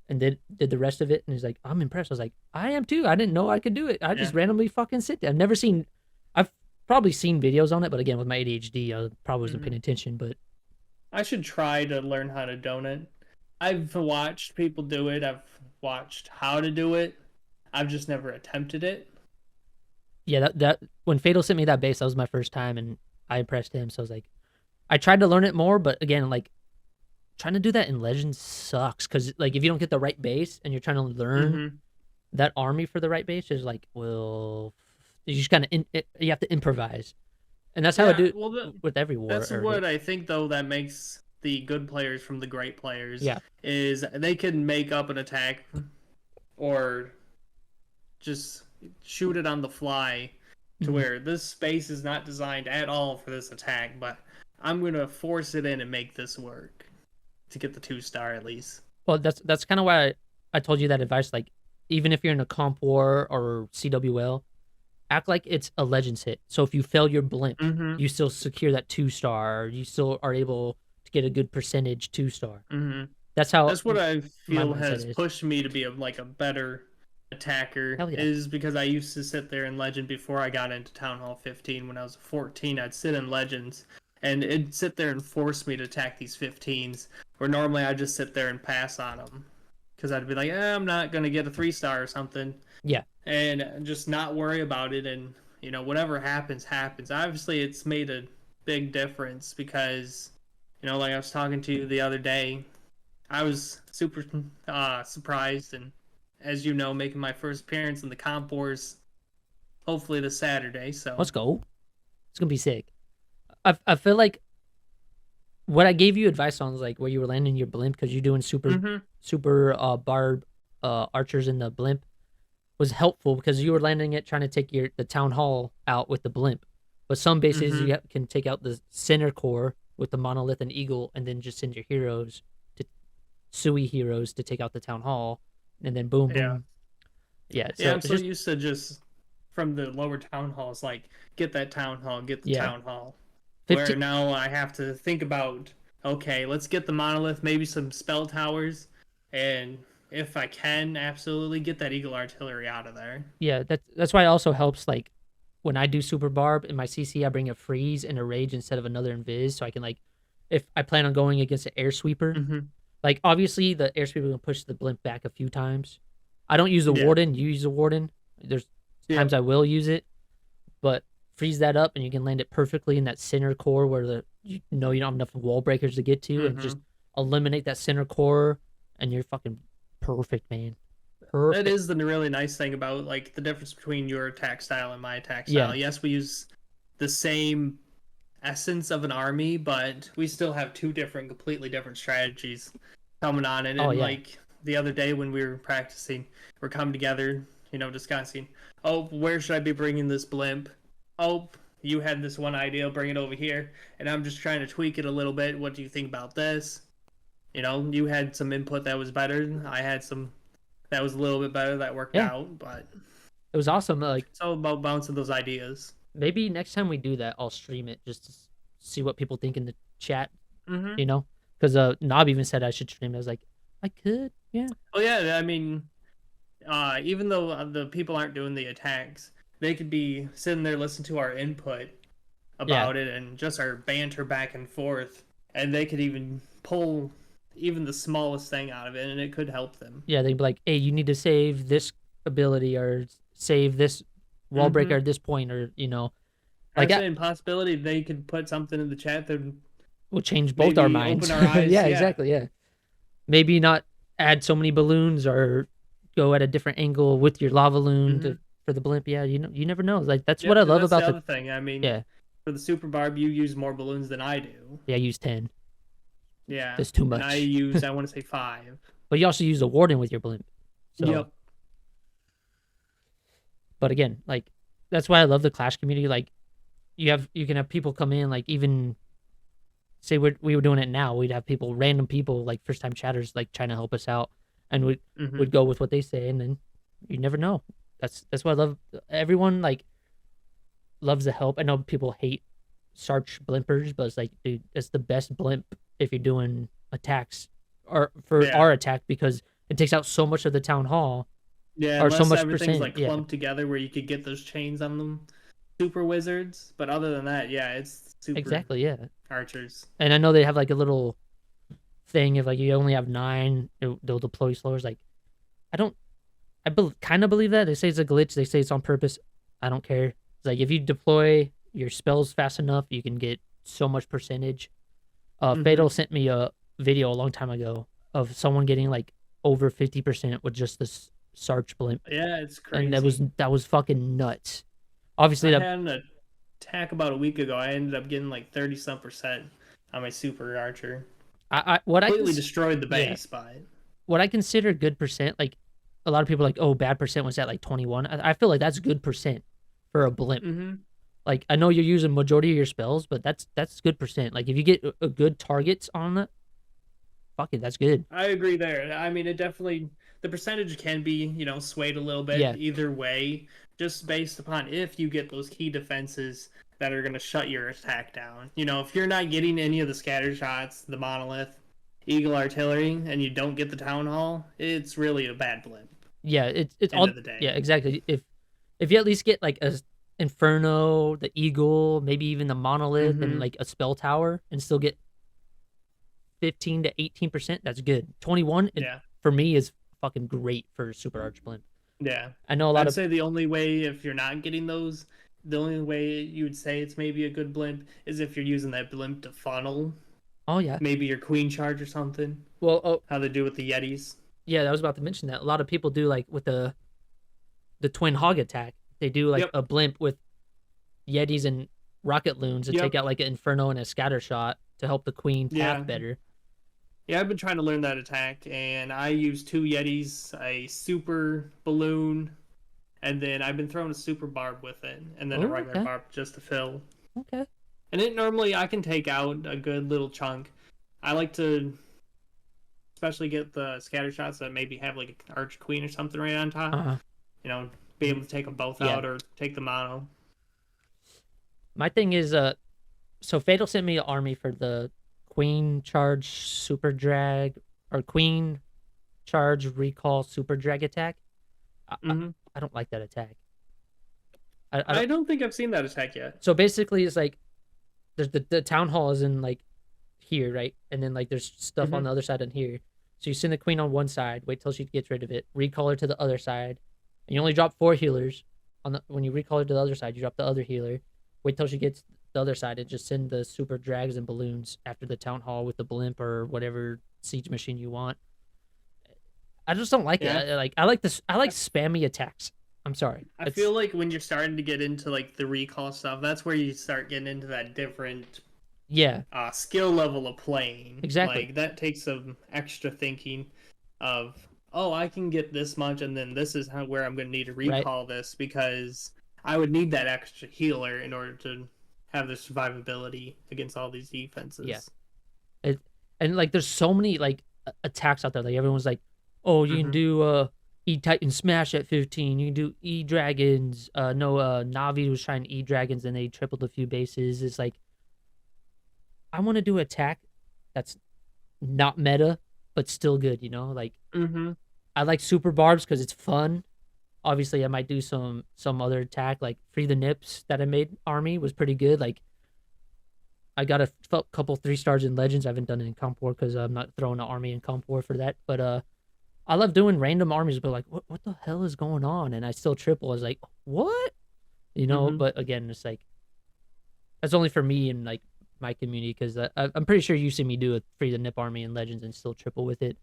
and did the rest of it, and he's like, I'm impressed. I was like, I am too. I didn't know I could do it. I just randomly fucking sit there. I've probably seen videos on it, but again, with my ADHD, I probably wasn't paying attention. But I should try to learn how to donut. I've watched people do it. I've watched how to do it. I've just never attempted it. Yeah, that when Fatal sent me that base, that was my first time, and I impressed him. So I was like, I tried to learn it more, but again, like, trying to do that in Legends sucks, because like if you don't get the right base and you're trying to learn that army for the right base, is like, well, you just kind of you have to improvise, and that's how I do with every war. That's what I think, though, that makes the good players from the great players Yeah. is they can make up an attack or just shoot it on the fly to where this space is not designed at all for this attack, but I'm going to force it in and make this work to get the 2-star at least. Well, that's kind of why I told you that advice. Like, even if you're in a comp war or CWL, act like it's a Legends hit. So if you fail your blimp, you still secure that 2-star. You still are able to get a good percentage 2-star. That's how. That's what I feel mindset has is. pushed me to be a better attacker. Hell yeah. Is because I used to sit there in Legend before I got into Town Hall 15. When I was 14, I'd sit in Legends, and it'd sit there and force me to attack these 15s, where normally I'd just sit there and pass on them. Because I'd be like, I'm not going to get a 3-star or something. Yeah. And just not worry about it, and, you know, whatever happens, happens. Obviously, it's made a big difference because, you know, like I was talking to you the other day, I was super surprised, and as you know, making my first appearance in the Comp Wars, hopefully this Saturday. So let's go. It's gonna be sick. I feel like what I gave you advice on is like where you were landing your blimp because you're doing super barb archers in the blimp was helpful because you were landing it trying to take the town hall out with the blimp. But some bases you can take out the center core with the monolith and eagle, and then just send your heroes to Sui heroes to take out the town hall, and then boom, boom. Yeah. So I'm so used to just from the lower town halls, like get that town hall, get the town hall. 15... Where now I have to think about, okay, let's get the monolith, maybe some spell towers, and if I can, absolutely get that eagle artillery out of there. Yeah, that's why it also helps, like, when I do super barb in my CC, I bring a freeze and a rage instead of another invis, so I can, like, if I plan on going against an air sweeper, like, obviously the air sweeper will push the blimp back a few times. I don't use the warden, you use the warden. There's times I will use it, but freeze that up and you can land it perfectly in that center core where you don't have enough wall breakers to get to, and just eliminate that center core, and you're fucking perfect, man. Perfect. That is the really nice thing about, like, the difference between your attack style and my attack style. Yes, we use the same essence of an army, but we still have two completely different strategies coming on. And like the other day when we were practicing, we're coming together, you know, discussing, where should I be bringing this blimp? You had this one idea, bring it over here, and I'm just trying to tweak it a little bit. What do you think about this? You know, you had some input that was better. I had some that was a little bit better that worked out, but it was awesome. Like, it's all about bouncing those ideas. Maybe next time we do that, I'll stream it just to see what people think in the chat. You know, because Knob even said I should stream it. I was like, I could, yeah. Oh yeah, I mean, even though the people aren't doing the attacks, they could be sitting there listening to our input about it and just our banter back and forth, and they could even pull even the smallest thing out of it, and it could help them. Yeah, they'd be like, hey, you need to save this ability or save this wall breaker at this point, or, you know. Like, in possibility, they could put something in the chat that will change both our minds. Open our eyes. Yeah, exactly, yeah. Maybe not add so many balloons or go at a different angle with your lava loon for the blimp. Yeah, you know, you never know. Like, that's what I love about the other thing. I mean, for the super barb, you use more balloons than I do. Yeah, I use 10. Yeah, that's too much. And I use, I want to say 5. But you also use the warden with your blimp. So. But again, like, that's why I love the Clash community. Like, you can have people come in, like, even say we were doing it now, we'd have random people, like first time chatters, like trying to help us out, and would go with what they say, and then you never know. That's why I love everyone. Like, loves the help. I know people hate Sarch blimpers, but it's like, dude, it's the best blimp if you're doing attacks or for our attack, because it takes out so much of the town hall. Yeah, or so much everything's like clumped together where you could get those chains on them. Super wizards, but other than that, it's super archers. And I know they have like a little thing if like you only have 9, they'll deploy slower. Like, I kind of believe that. They say it's a glitch. They say it's on purpose. I don't care. It's like, if you deploy your spells fast enough, you can get so much percentage. Fatal sent me a video a long time ago of someone getting like over 50% with just this Sarch blimp. Yeah, it's crazy. And that was fucking nuts. Obviously, I had an attack about a week ago. I ended up getting like 30-some% on my super archer. What I Completely destroyed the yeah. base, but what I consider good percent, like a lot of people are like, oh, bad percent was at like 21. I feel like that's good percent for a blimp. Like I know you're using majority of your spells, but that's good percent. Like if you get a good targets on it, fuck it, that's good. I agree there. I mean, it definitely the percentage can be swayed a little bit Yeah, either way, just based upon if you get those key defenses that are going to shut your attack down. If you're not getting any of the scatter shots, the monolith, eagle artillery, and you don't get the town hall, it's really a bad blimp. yeah, it's End all of the day. yeah, exactly. If you at least get like a inferno, the eagle, maybe even the monolith, and like a spell tower, and still get 15 to 18%, that's good. 21, Yeah. for me is fucking great for super arch blimp. Yeah. I know a lot I'd of say the only way, if you're not getting those, the only way you would say it's maybe a good blimp is if you're using that blimp to funnel oh yeah, maybe your queen charge or something. well, oh How they do with the Yetis. yeah, I was about to mention that a lot of people do like with the twin hog attack. They do like Yep. a blimp with Yetis and rocket loons and Yep. take out like an inferno and a scatter shot to help the queen tap Yeah. better. Yeah, I've been trying to learn that attack, and I use 2 Yetis, a super balloon, and then I've been throwing a super barb with it, and then a Oh, regular okay. barb just to fill. Okay. And it normally I can take out a good little chunk. I like to especially get the scatter shots that maybe have like an arch queen or something right on top. Be able to take them both Yeah. out or take the mono. My thing is so Fatal sent me an army for the Queen Charge Super Drag or Queen Charge Recall Super Drag attack. I don't like that attack. I don't think I've seen that attack yet. So basically, it's like there's the town hall is in like here, right? And then like there's stuff on the other side in here. So you send the queen on one side, wait till she gets rid of it, recall her to the other side, and you only drop 4 healers. When you recall her to the other side, you drop the other healer. Wait till she gets the other side and just send the super drags and balloons after the town hall with the blimp or whatever siege machine you want. I just don't like it. I like this. I like spammy attacks. I'm sorry. I feel like when you're starting to get into like the recall stuff, that's where you start getting into that different skill level of playing. Exactly. Like that takes some extra thinking of, oh, I can get this much, and then this is where I'm going to need to recall this because I would need that extra healer in order to have the survivability against all these defenses. Yeah. And like there's so many like attacks out there. Like everyone's like, oh, you can do E Titan Smash at 15. You can do E Dragons. Navi was trying E Dragons and they tripled a few bases. It's like I want to do attack that's not meta but still good. Like I like super barbs because it's fun. Obviously, I might do some other attack like Free the Nips that I made army was pretty good. Like I got a couple 3 stars in Legends. I haven't done it in Comp War because I'm not throwing an army in Comp War for that. But I love doing random armies, but like, what the hell is going on? And I still triple. I was like, what? But again, it's like, that's only for me and like my community because I'm pretty sure you see me do a Free the Nip army in Legends and still triple with it.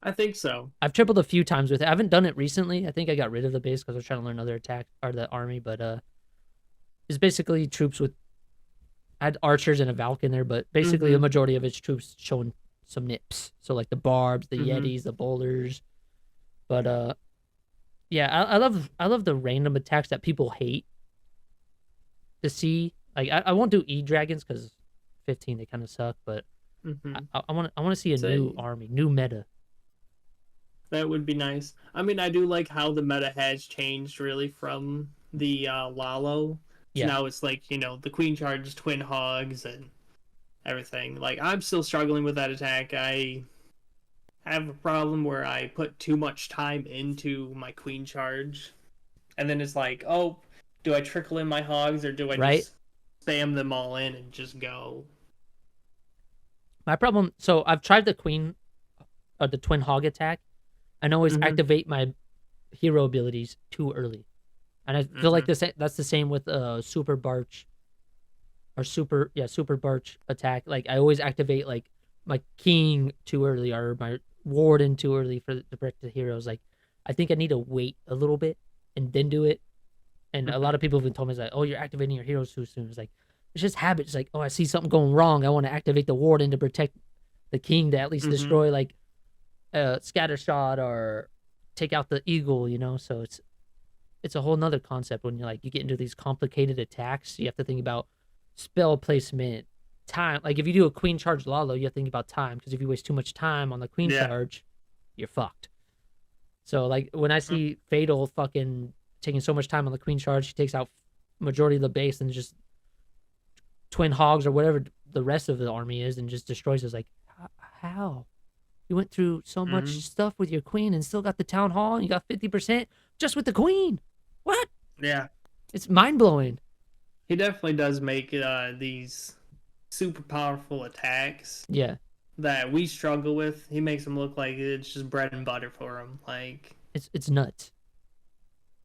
I think so. I've tripled a few times with it. I haven't done it recently. I think I got rid of the base because I was trying to learn another attack or the army, but it's basically troops with. I had archers and a Valk there, but basically the majority of its troops showing some nips. So like the barbs, the Yetis, the bowlers. But yeah, I love the random attacks that people hate to see. Like I won't do E Dragons because 15 they kind of suck, but I want to see a new army, new meta. That would be nice. I mean, I do like how the meta has changed really from the Lalo. So now it's like, the Queen Charge, Twin Hogs, and everything. Like, I'm still struggling with that attack. I have a problem where I put too much time into my Queen Charge. And then it's like, oh, do I trickle in my Hogs, or do I just spam them all in and just go? My problem, so I've tried the Queen, or the Twin Hog attack. I always activate my hero abilities too early. And I feel like that's the same with Super Barch or Super Barch attack. Like I always activate like my King too early or my Warden too early for the break the heroes. Like I think I need to wait a little bit and then do it. And a lot of people have been told me, it's like, oh, you're activating your heroes too soon. It's like, it's just habit. It's like, oh, I see something going wrong. I want to activate the Warden to protect the king to at least destroy like a scatter shot or take out the eagle, you know. So it's a whole nother concept when you get into these complicated attacks. You have to think about spell placement, time. Like if you do a queen charge Lalo, you have to think about time, because if you waste too much time on the queen charge, you're fucked. So like when I see Fatal fucking taking so much time on the queen charge, he takes out majority of the base and just twin hogs or whatever the rest of the army is and just destroys us. Like, how? You went through so much stuff with your queen and still got the town hall and you got 50% just with the queen. What? Yeah. It's mind blowing. He definitely does make these super powerful attacks. Yeah. That we struggle with. He makes them look like it's just bread and butter for him. Like it's nuts.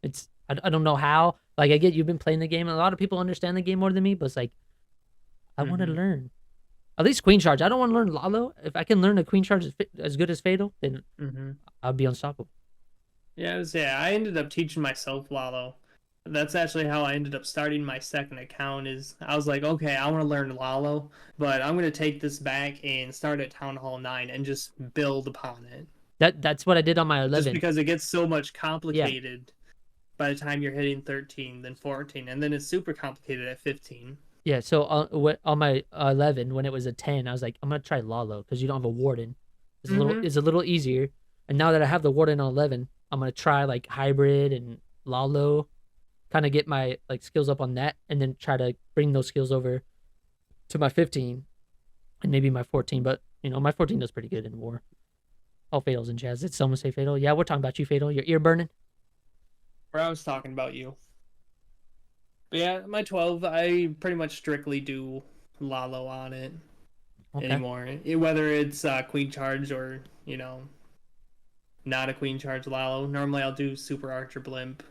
I don't know how. Like I get you've been playing the game. And a lot of people understand the game more than me, but it's like I want to learn. At least queen charge. I don't want to learn Lalo. If I can learn a queen charge as good as Fatal, then I'll be unstoppable. Yeah, I ended up teaching myself Lalo. That's actually how I ended up starting my second account. Is I was like, okay, I want to learn Lalo, but I'm going to take this back and start at Town Hall 9 and just build upon it. That's what I did on my 11. Just because it gets so much complicated by the time you're hitting 13, then 14, and then it's super complicated at 15. Yeah, so on my 11, when it was a 10, I was like, I'm going to try Lalo because you don't have a warden. It's a little easier. And now that I have the warden on 11, I'm going to try like hybrid and Lalo, kind of get my like skills up on that, and then try to bring those skills over to my 15 and maybe my 14. But, you know, my 14 does pretty good in war. All Fatals and Jazz. Did someone say Fatal? Yeah, we're talking about you, Fatal. Your ear burning? Or I was talking about you. But yeah, my 12, I pretty much strictly do Lalo on it anymore. Whether it's Queen Charge or, you know, not a Queen Charge Lalo. Normally I'll do Super Archer Blimp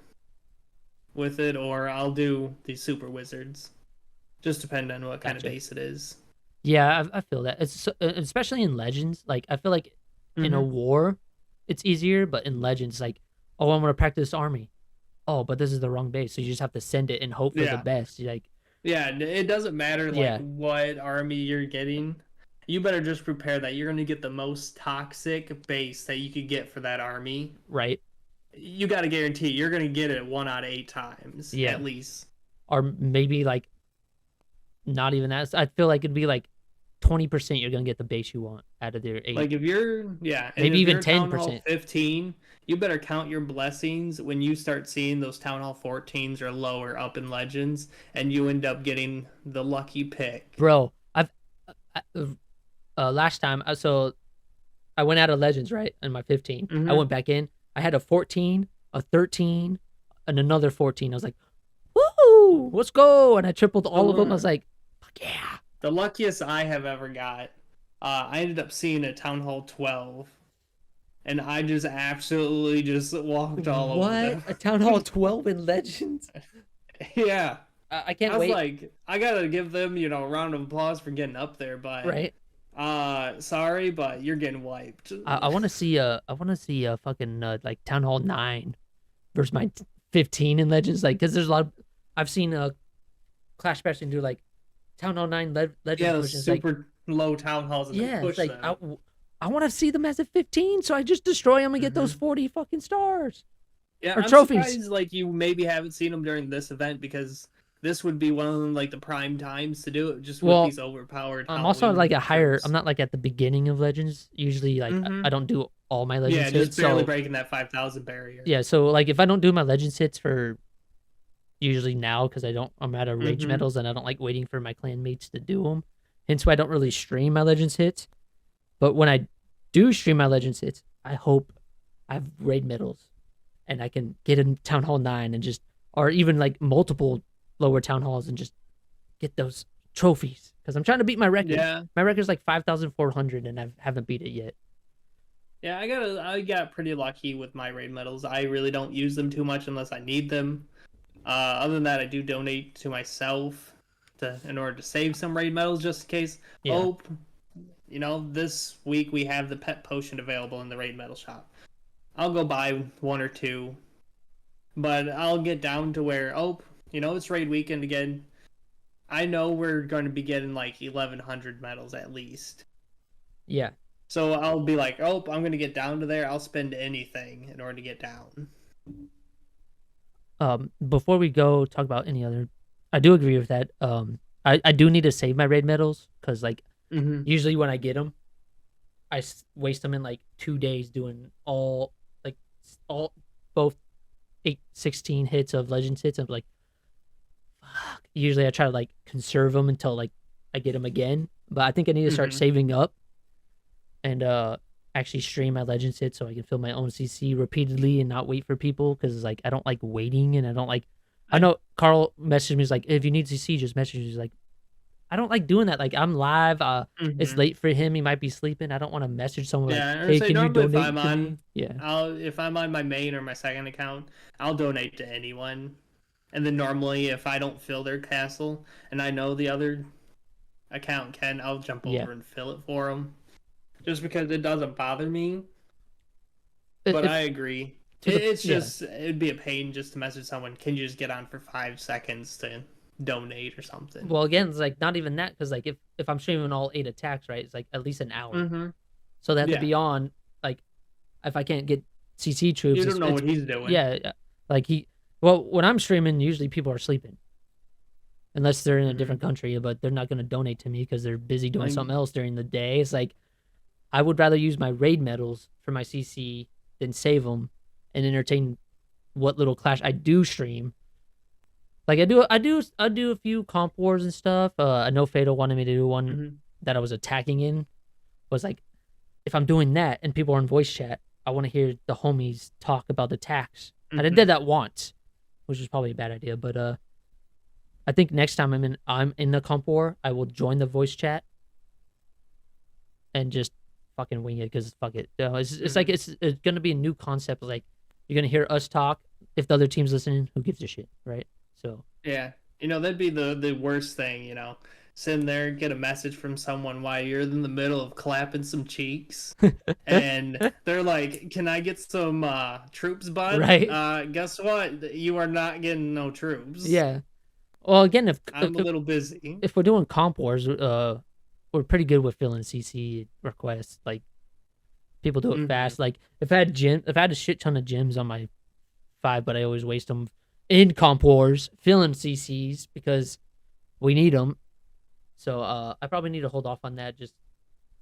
with it, or I'll do the Super Wizards. Just depending on what kind of base it is. Yeah, I feel that. It's especially in Legends. Like, I feel like in a war, it's easier, but in Legends, like, oh, I want to practice this army. Oh, but this is the wrong base, so you just have to send it and hope for the best. Like, yeah, it doesn't matter like what army you're getting. You better just prepare that you're going to get the most toxic base that you could get for that army. Right. You got to guarantee you're going to get it 1 out of 8 times, at least. Or maybe like not even that. I feel like it'd be like 20% you're going to get the base you want out of their 8. Like if you're, maybe even 10%. 15, you better count your blessings when you start seeing those Town Hall 14s or lower up in Legends, and you end up getting the lucky pick. Bro, last time, so I went out of Legends, right, in my 15. I went back in. I had a 14, a 13, and another 14. I was like, woo, let's go. And I tripled all of them. I was like, fuck yeah. The luckiest I have ever got, I ended up seeing a Town Hall 12. And I just absolutely just walked all over them. What? A Town Hall 12 in Legends? Yeah. I can't wait. I was like, I gotta give them, you know, a round of applause for getting up there, but sorry, but you're getting wiped. I want to see a fucking like Town Hall 9 versus my 15 in Legends, like, because there's a lot of, I've seen Clash Bastion do like Town Hall 9 Legends. Yeah, those super low Town Halls. And push like them. I want to see them as a 15, so I just destroy them and get those 40 fucking stars. Yeah, or I'm trophies. Surprised, like, you maybe haven't seen them during this event, because this would be one of them, like the prime times to do it, just with these overpowered. I'm also like a higher. I'm not like at the beginning of Legends. Usually, like I don't do all my Legends hits. Yeah, just barely breaking that 5,000 barrier. Yeah, so like if I don't do my Legends hits for usually now, because I'm out of rage medals and I don't like waiting for my clan mates to do them. Hence why I don't really stream my Legends hits. But when I do stream my Legends hits, I hope I have raid medals and I can get in Town Hall 9 and just, or even like multiple lower Town Halls and just get those trophies. Because I'm trying to beat my record. Yeah. My record's like 5,400 and I haven't beat it yet. Yeah, I got pretty lucky with my raid medals. I really don't use them too much unless I need them. Other than that, I do donate to myself in order to save some raid medals just in case. Yeah. Oh, you know, this week we have the pet potion available in the raid medal shop. I'll go buy 1 or 2, but I'll get down to where, you know, it's raid weekend again. I know we're going to be getting like 1,100 medals at least. Yeah. So I'll be like, oh, I'm gonna get down to there. I'll spend anything in order to get down. Before we go talk about any other, I do agree with that. I do need to save my raid medals because like Mm-hmm. usually when I get them, waste them in like 2 days doing like all both 16 hits of legends hits. I'm like, fuck. Usually I try to like conserve them until like I get them again. But I think I need to start Mm-hmm. saving up and actually stream my legends hit so I can fill my own CC repeatedly and not wait for people because like I don't like waiting and I don't like. I know Carl messaged me. He's like, if you need CC, just message me. He's like, I don't like doing that. Like I'm live. It's Mm-hmm. late for him. He might be sleeping. I don't want to message someone like, Yeah, or "Hey, say can you normally if donate I'm to me?" on, Yeah, if I'm on my main or my second account, I'll donate to anyone. And then normally if I don't fill their castle and I know the other account can, I'll jump yeah. over and fill it for them. Just because it doesn't bother me. But If I agree. to the It's yeah. just it'd be a pain just to message someone. Can you just get on for 5 seconds to donate or something? Well, again, it's like not even that because like if I'm streaming all 8 attacks, right, it's like at least an hour. Mm-hmm. So they have to Yeah. be on. Like if I can't get CC troops, You don't know it's what he's doing. yeah. Like he. Well, when I'm streaming, usually people are sleeping unless they're in a Mm-hmm. different country, but they're not going to donate to me because they're busy doing Like, something else during the day. It's like I would rather use my raid medals for my CC than save them and entertain what little Clash I do stream. Like I do a few comp wars and stuff. I know Fatal wanted me to do one mm-hmm. that I was attacking in. Was like if I'm doing that and people are in voice chat, I want to hear the homies talk about the tax. And I Mm-hmm. did that once, which was probably a bad idea. But I think next time I'm in the comp war, I will join the voice chat and just fucking wing it because fuck it. It's like Mm-hmm. it's gonna be a new concept. Like you're gonna hear us talk. If the other team's listening, who gives a shit, right? So Yeah. That'd be the worst thing, Sitting there, get a message from someone while you're in the middle of clapping some cheeks. And they're like, "Can I get some troops, bud?" right, Guess what? You are not getting no troops. yeah. Well, again, I'm a little busy. if we're doing comp wars, we're pretty good with filling CC requests. Like people do it Mm-hmm. fast. Like if I had a shit ton of gems on my 5, but I always waste them in comp wars filling CCs because we need them. So I probably need to hold off on that just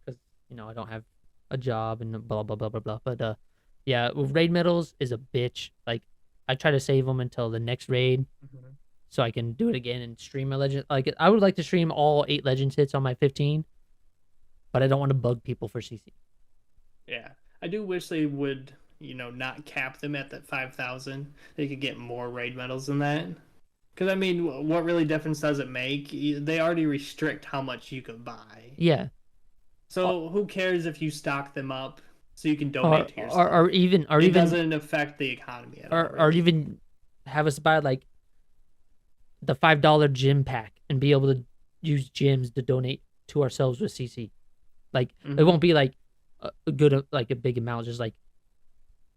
because I don't have a job and blah blah blah blah blah. But yeah, raid medals is a bitch. Like I try to save them until the next raid Mm-hmm. so I can do it again and stream my legend. Like I would like to stream all 8 legends hits on my 15, but I don't want to bug people for CC. Yeah, I do wish they would, not cap them at that 5,000. They could get more raid medals than that. Because I mean, what really difference does it make? They already restrict how much you can buy. Yeah, So who cares if you stock them up so you can or donate to or, yourself? or even or It even doesn't affect the economy at all, or really. even have us buy like the $5 gym pack and be able to use gyms to donate to ourselves with CC. Like it Mm-hmm. won't be like a good like a big amount. Just like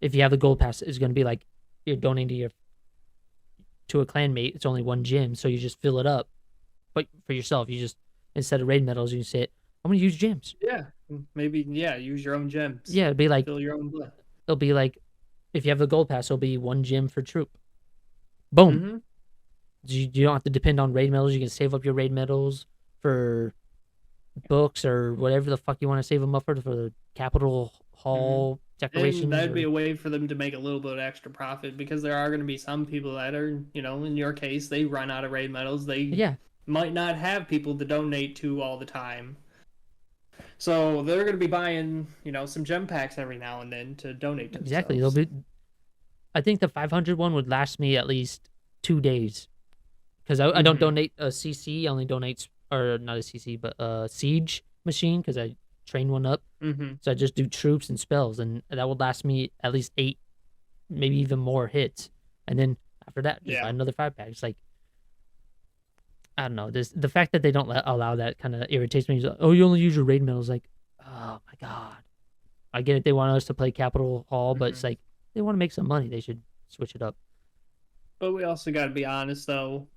if you have the gold pass, it's gonna be like you're donating to a clanmate. It's only one gym, so you just fill it up. But for yourself, you just instead of raid medals, you say, "I'm gonna use gyms." Yeah, maybe. Yeah, use your own gems. Yeah, it'd be like Fill your own blood. it'll be like if you have the gold pass, it'll be one gym for troop. Boom. Mm-hmm. You don't have to depend on raid medals. You can save up your raid medals for books or whatever the fuck you want to save them up for the Capitol Mm-hmm. Hall And decorations that'd be or a way for them to make a little bit of extra profit because there are going to be some people that are, in your case, they run out of raid medals. They yeah, might not have people to donate to all the time. So they're going to be buying, some gem packs every now and then to donate to exactly. They'll themselves. be. I think the 500 one would last me at least 2 days because I don't Mm-hmm. donate a CC. I only donate or not a CC, but a siege machine because I train one up. Mm-hmm. So I just do troops and spells, and that would last me at least 8, maybe even more hits. And then after that, just buy Yeah. another 5 pack. It's like I don't know. The fact that they don't allow that kind of irritates me. Like, oh, you only use your raid medals. Like, oh my god. I get it. They want us to play Capitol Hall, but Mm-hmm. it's like they want to make some money. They should switch it up. But we also got to be honest, though.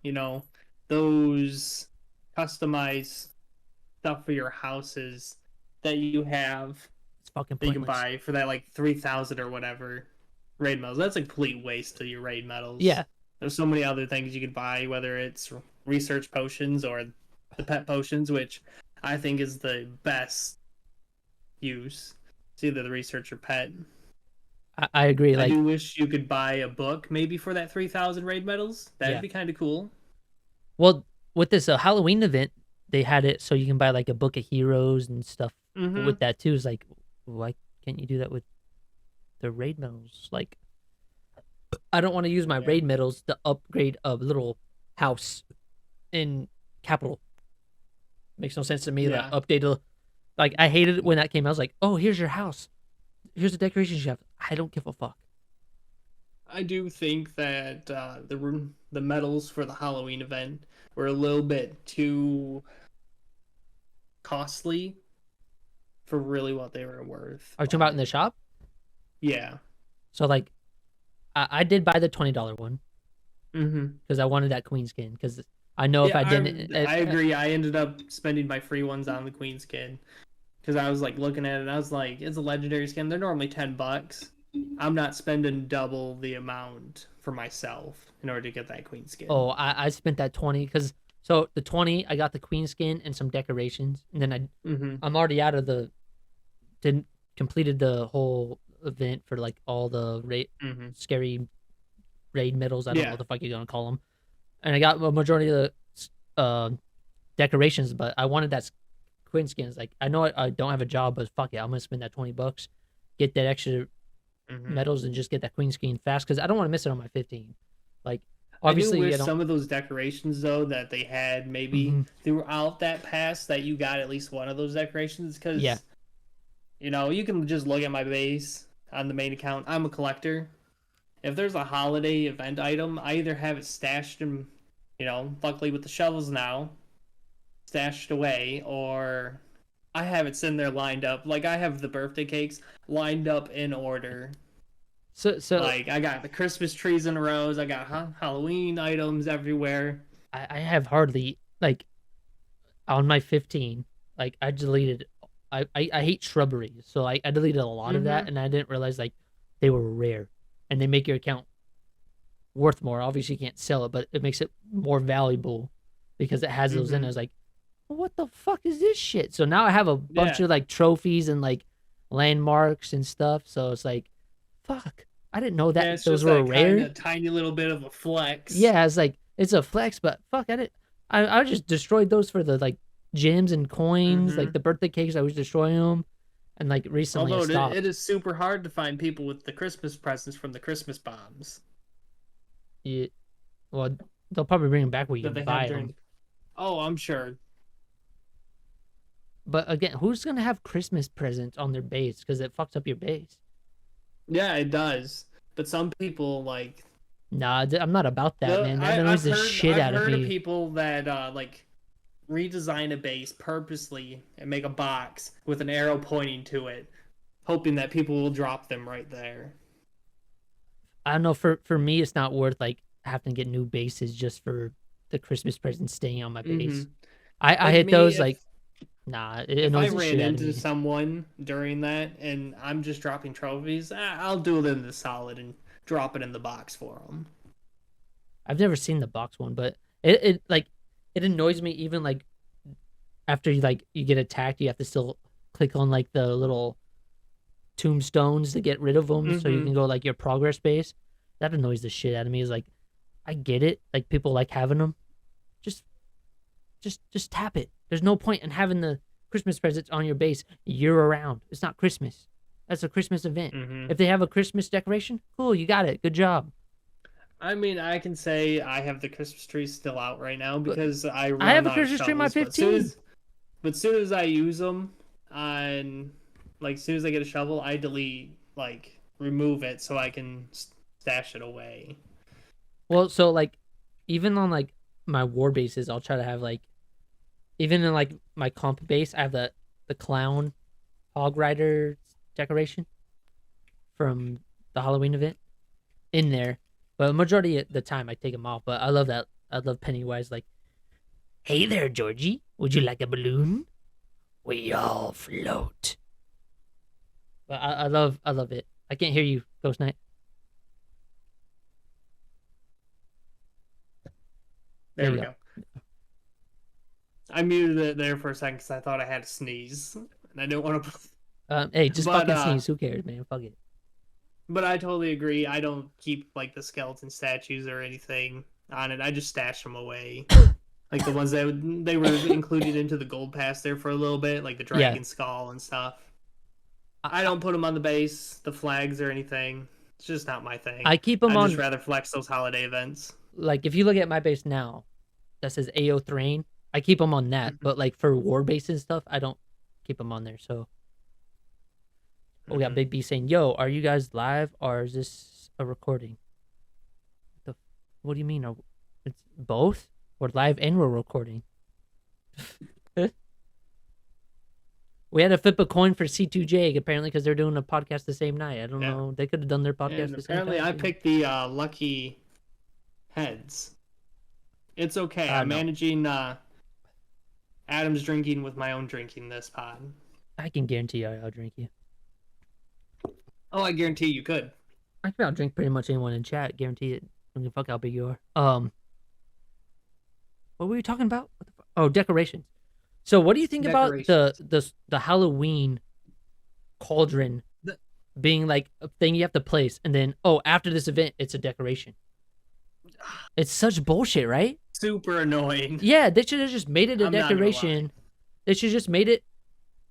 Those customized stuff for your houses. that you have It's fucking that you can pointless. buy for that like 3,000 or whatever raid medals. That's a complete waste of your raid medals. Yeah. There's so many other things you could buy, whether it's research potions or the pet potions, which I think is the best use. It's either the research or pet. I agree. I Like, do wish you could buy a book maybe for that 3,000 raid medals. That'd yeah. be kind of cool. Well, with this Halloween event, they had it so you can buy like a book of heroes and stuff with that too. It's like, why can't you do that with the raid medals? Like, I don't want to use my raid medals to upgrade a little house in capital. Makes no sense to me. Yeah. That update, like, I hated it when that came out. I was like, oh, here's your house. Here's the decorations you have. I don't give a fuck. I do think that the medals for the Halloween event were a little bit too costly for really what they were worth. Are you talking about in the shop? Yeah. So, like, I did buy the $20 one Mm-hmm. because I wanted that queen skin. Because I know if I didn't, I agree. I ended up spending my free ones on the queen skin because I was like looking at it and I was like, it's a legendary skin. They're normally $10. I'm not spending double the amount for myself in order to get that queen skin. Oh, I spent that 20 because so the 20 I got the queen skin and some decorations, and then I'm already out of the didn't completed the whole event for like all the scary raid medals. I don't know what the fuck you're gonna call them, and I got a majority of the decorations, but I wanted that queen skins. Like, I know I don't have a job, but fuck it, I'm gonna spend that $20, get that extra medals, and just get that queen skin fast because I don't want to miss it on my 15. Like, obviously, I do wish some of those decorations though that they had maybe throughout that pass that you got at least one of those decorations because you know, you can just look at my base on the main account. I'm a collector. If there's a holiday event item, I either have it stashed in, you know, luckily with the shovels now, stashed away, or I have it sitting there lined up. Like, I have the birthday cakes lined up in order. So like, I got the Christmas trees in rows. I got Halloween items everywhere. I have hardly, like, on my 15, like, I deleted. I hate shrubbery, so I deleted a lot of that, and I didn't realize like they were rare, and they make your account worth more. Obviously, you can't sell it, but it makes it more valuable because it has those in. I was like, what the fuck is this shit? So now I have a bunch of like trophies and like landmarks and stuff. So it's like, fuck, I didn't know that those were rare. Kind of tiny little bit of a flex. Yeah, it's like it's a flex, but fuck, I just destroyed those for the like gems and coins, like the birthday cakes. I was destroying them, and like recently, although it is super hard to find people with the Christmas presents from the Christmas bombs. Yeah, well, they'll probably bring them back where you can buy them. Oh, I'm sure. But again, who's gonna have Christmas presents on their base? Because it fucks up your base. Yeah, it does. But some people like. Nah, I'm not about that, man. That annoys the shit out of me. I've heard of people that like redesign a base purposely and make a box with an arrow pointing to it, hoping that people will drop them right there. I don't know. For me, it's not worth like having to get new bases just for the Christmas presents staying on my base. I hit those like. Nah, it annoys the shit out of me. If I ran into someone during that and I'm just dropping trophies, I'll do it in the solid and drop it in the box for them. I've never seen the box one, but it annoys me even like after you get attacked, you have to still click on like the little tombstones to get rid of them so you can go like your progress base. That annoys the shit out of me. Is like, I get it, like people like having them, just tap it. There's no point in having the Christmas presents on your base year around. It's not Christmas. That's a Christmas event. If they have a Christmas decoration, cool, you got it. Good job. I mean, I can say I have the Christmas tree still out right now because I have a Christmas tree in my 15. But as soon as I use them, as soon as I get a shovel, I delete, remove it so I can stash it away. Well, so, even on, my war bases, I'll try to have, even in, my comp base, I have the clown hog rider decoration from the Halloween event in there. But majority of the time, I take them off. But I love that. I love Pennywise, hey there, Georgie. Would you like a balloon? We all float. But I love it. I can't hear you, Ghost Knight. There we go. I muted it there for a second because I thought I had to sneeze, and I didn't want to. Hey, just fucking sneeze. Who cares, man? Fuck it. But I totally agree. I don't keep like the skeleton statues or anything on it. I just stash them away, like the ones that they were included into the gold pass there for a little bit, like the dragon skull and stuff. I don't put them on the base, the flags or anything. It's just not my thing. I keep them on. I'd just rather flex those holiday events. Like if you look at my base now, that says AO Thrain. I keep them on that, but like for war base and stuff, I don't keep them on there. So we got Big B saying, "Yo, are you guys live or is this a recording?" What do you mean? It's both. We're live and we're recording. We had to flip a coin for C2J apparently because they're doing a podcast the same night. I don't know. They could have done their podcast the same time. Apparently, I picked the lucky heads. It's okay. I'm managing Adam's drinking with my own drinking this pod. I can guarantee I'll drink you. Oh, I guarantee you could. I can outdrink pretty much anyone in chat. Guarantee it. Don't give a fuck how big you are. What were you talking about? Oh, decorations. So, what do you think about the Halloween cauldron being like a thing you have to place, and then after this event, it's a decoration? It's such bullshit, right? Super annoying. Yeah, they should have just made it a decoration. They should just made it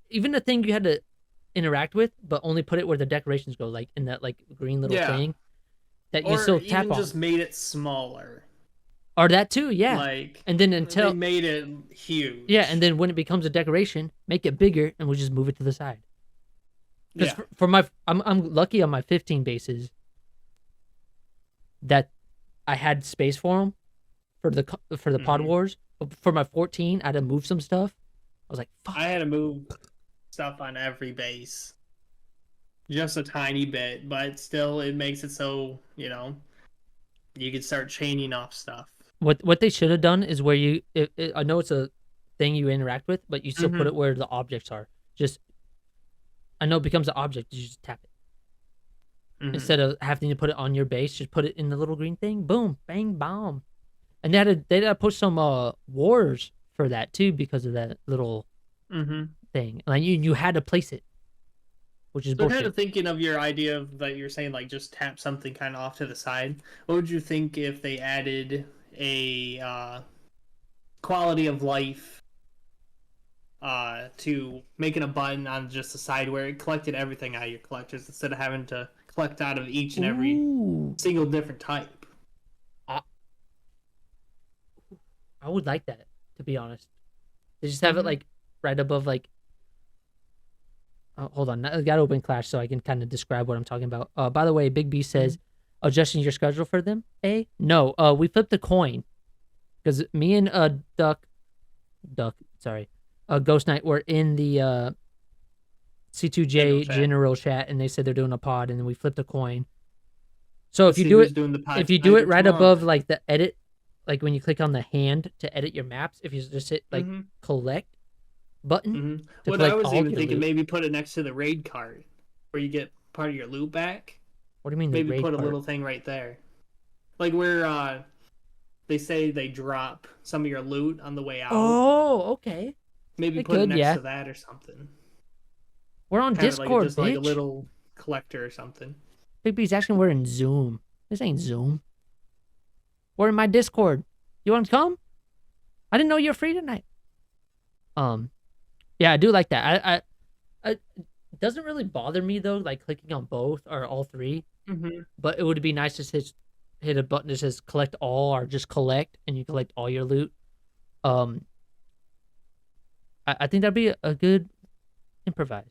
even the thing you had to interact with, but only put it where the decorations go, like in that like green little thing that you still tap on. Or even just made it smaller. Or that too, yeah. Like, and then until they made it huge. Yeah, and then when it becomes a decoration, make it bigger, and we'll just move it to the side. Because for my, I'm lucky on my 15 bases that I had space for them for the Pod Wars. But for my 14, I had to move some stuff. I was like, fuck. I had to move stuff on every base, just a tiny bit, but still, it makes it so you can start chaining off stuff. What they should have done is where you, I know it's a thing you interact with, but you still put it where the objects are. Just, I know it becomes an object. You just tap it instead of having to put it on your base. Just put it in the little green thing. Boom, bang, bomb. And they had to push some wars for that too because of that little thing. Like you had to place it, which is bullshit. Kind of thinking of your idea of that you're saying like just tap something kind of off to the side. What would you think if they added a quality of life to making a button on just the side where it collected everything out of your collectors instead of having to collect out of each and every single different type? I would like that, to be honest. They just have it like right above like. Hold on, I gotta open Clash so I can kind of describe what I'm talking about. By the way, Big B says, adjusting your schedule for them? No, we flipped a coin. Because me and Ghost Knight were in the C2J general chat, and they said they're doing a pod, and then we flipped a coin. So if you do it right above like the edit, like when you click on the hand to edit your maps, if you just hit like collect button. What I was even thinking, maybe put it next to the raid card, where you get part of your loot back. What do you mean? Maybe put a little thing right there, like where they say they drop some of your loot on the way out. Oh, okay. Maybe put it next to that or something. We're on Discord, just like a little collector or something. Big B's asking we're in Zoom. This ain't Zoom. We're in my Discord. You want to come? I didn't know you were free tonight. Yeah, I do like that. It doesn't really bother me though, like clicking on both or all three. But it would be nice to hit a button that says collect all or just collect, and you collect all your loot. I think that'd be a good improvise.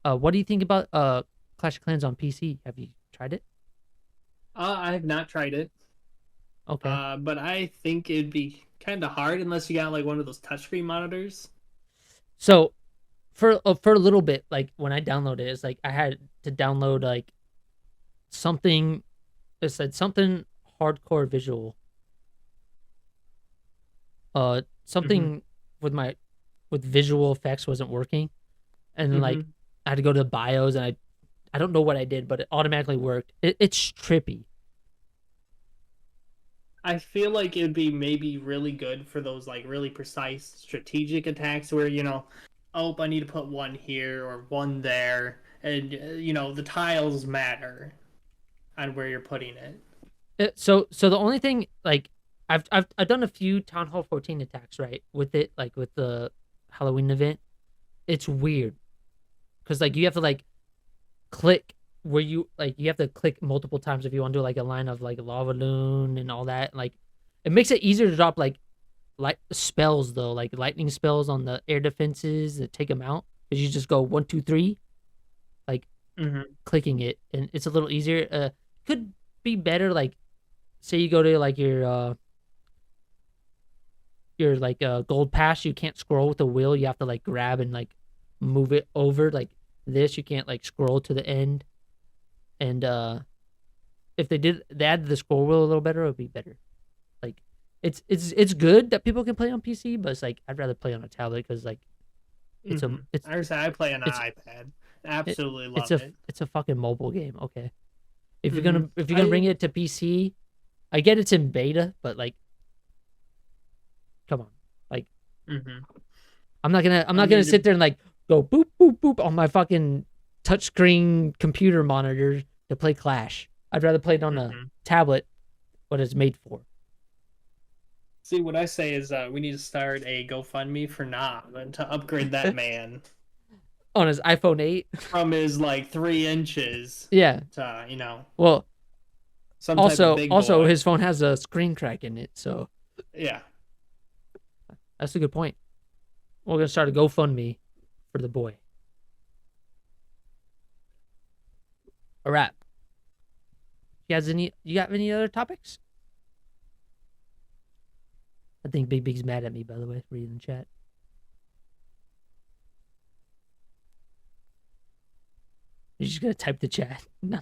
What do you think about Clash of Clans on PC? Have you tried it? I have not tried it. Okay. But I think it'd be kind of hard unless you got like one of those touchscreen monitors. So, for a little bit, like when I downloaded it, it's like I had to download like something. It said something hardcore visual. Something with my with visual effects wasn't working, and like I had to go to the BIOS, and I don't know what I did, but it automatically worked. It's trippy. I feel like it would be maybe really good for those like really precise strategic attacks where, you know, oh, I need to put one here or one there, and you know, the tiles matter on where you're putting it. So the only thing, like, I've done a few Town Hall 14 attacks, right, with it, like with the Halloween event. It's weird because like you have to like click where you have to click multiple times if you want to do like a line of like lava loon and all that. Like, it makes it easier to drop like light spells though, like lightning spells on the air defenses that take them out, because you just go 1 2 3, like clicking it, and it's a little easier. Could be better, like say you go to like your like gold pass, you can't scroll with the wheel, you have to like grab and like move it over. Like this, you can't like scroll to the end. And if they added the scroll wheel a little better, it would be better. Like it's good that people can play on PC, but it's like I'd rather play on a tablet because like I play on an iPad. Absolutely love it. It's a fucking mobile game. Okay, if you're gonna bring it to PC, I get it's in beta, but like, come on, like, I'm not gonna sit there and like go boop boop boop on my fucking touchscreen computer monitor to play Clash. I'd rather play it on a tablet, what it's made for. See, what I say is we need to start a GoFundMe for Nam to upgrade that man on his iPhone 8 from his like 3 inches. Yeah. To, you know. Well. Also, boy. his phone has a screen crack in it, so. Yeah. That's a good point. We're gonna start a GoFundMe for the boy. All right. You got any other topics? I think Big Big's mad at me, by the way, reading the chat. You're just gonna type the chat. No.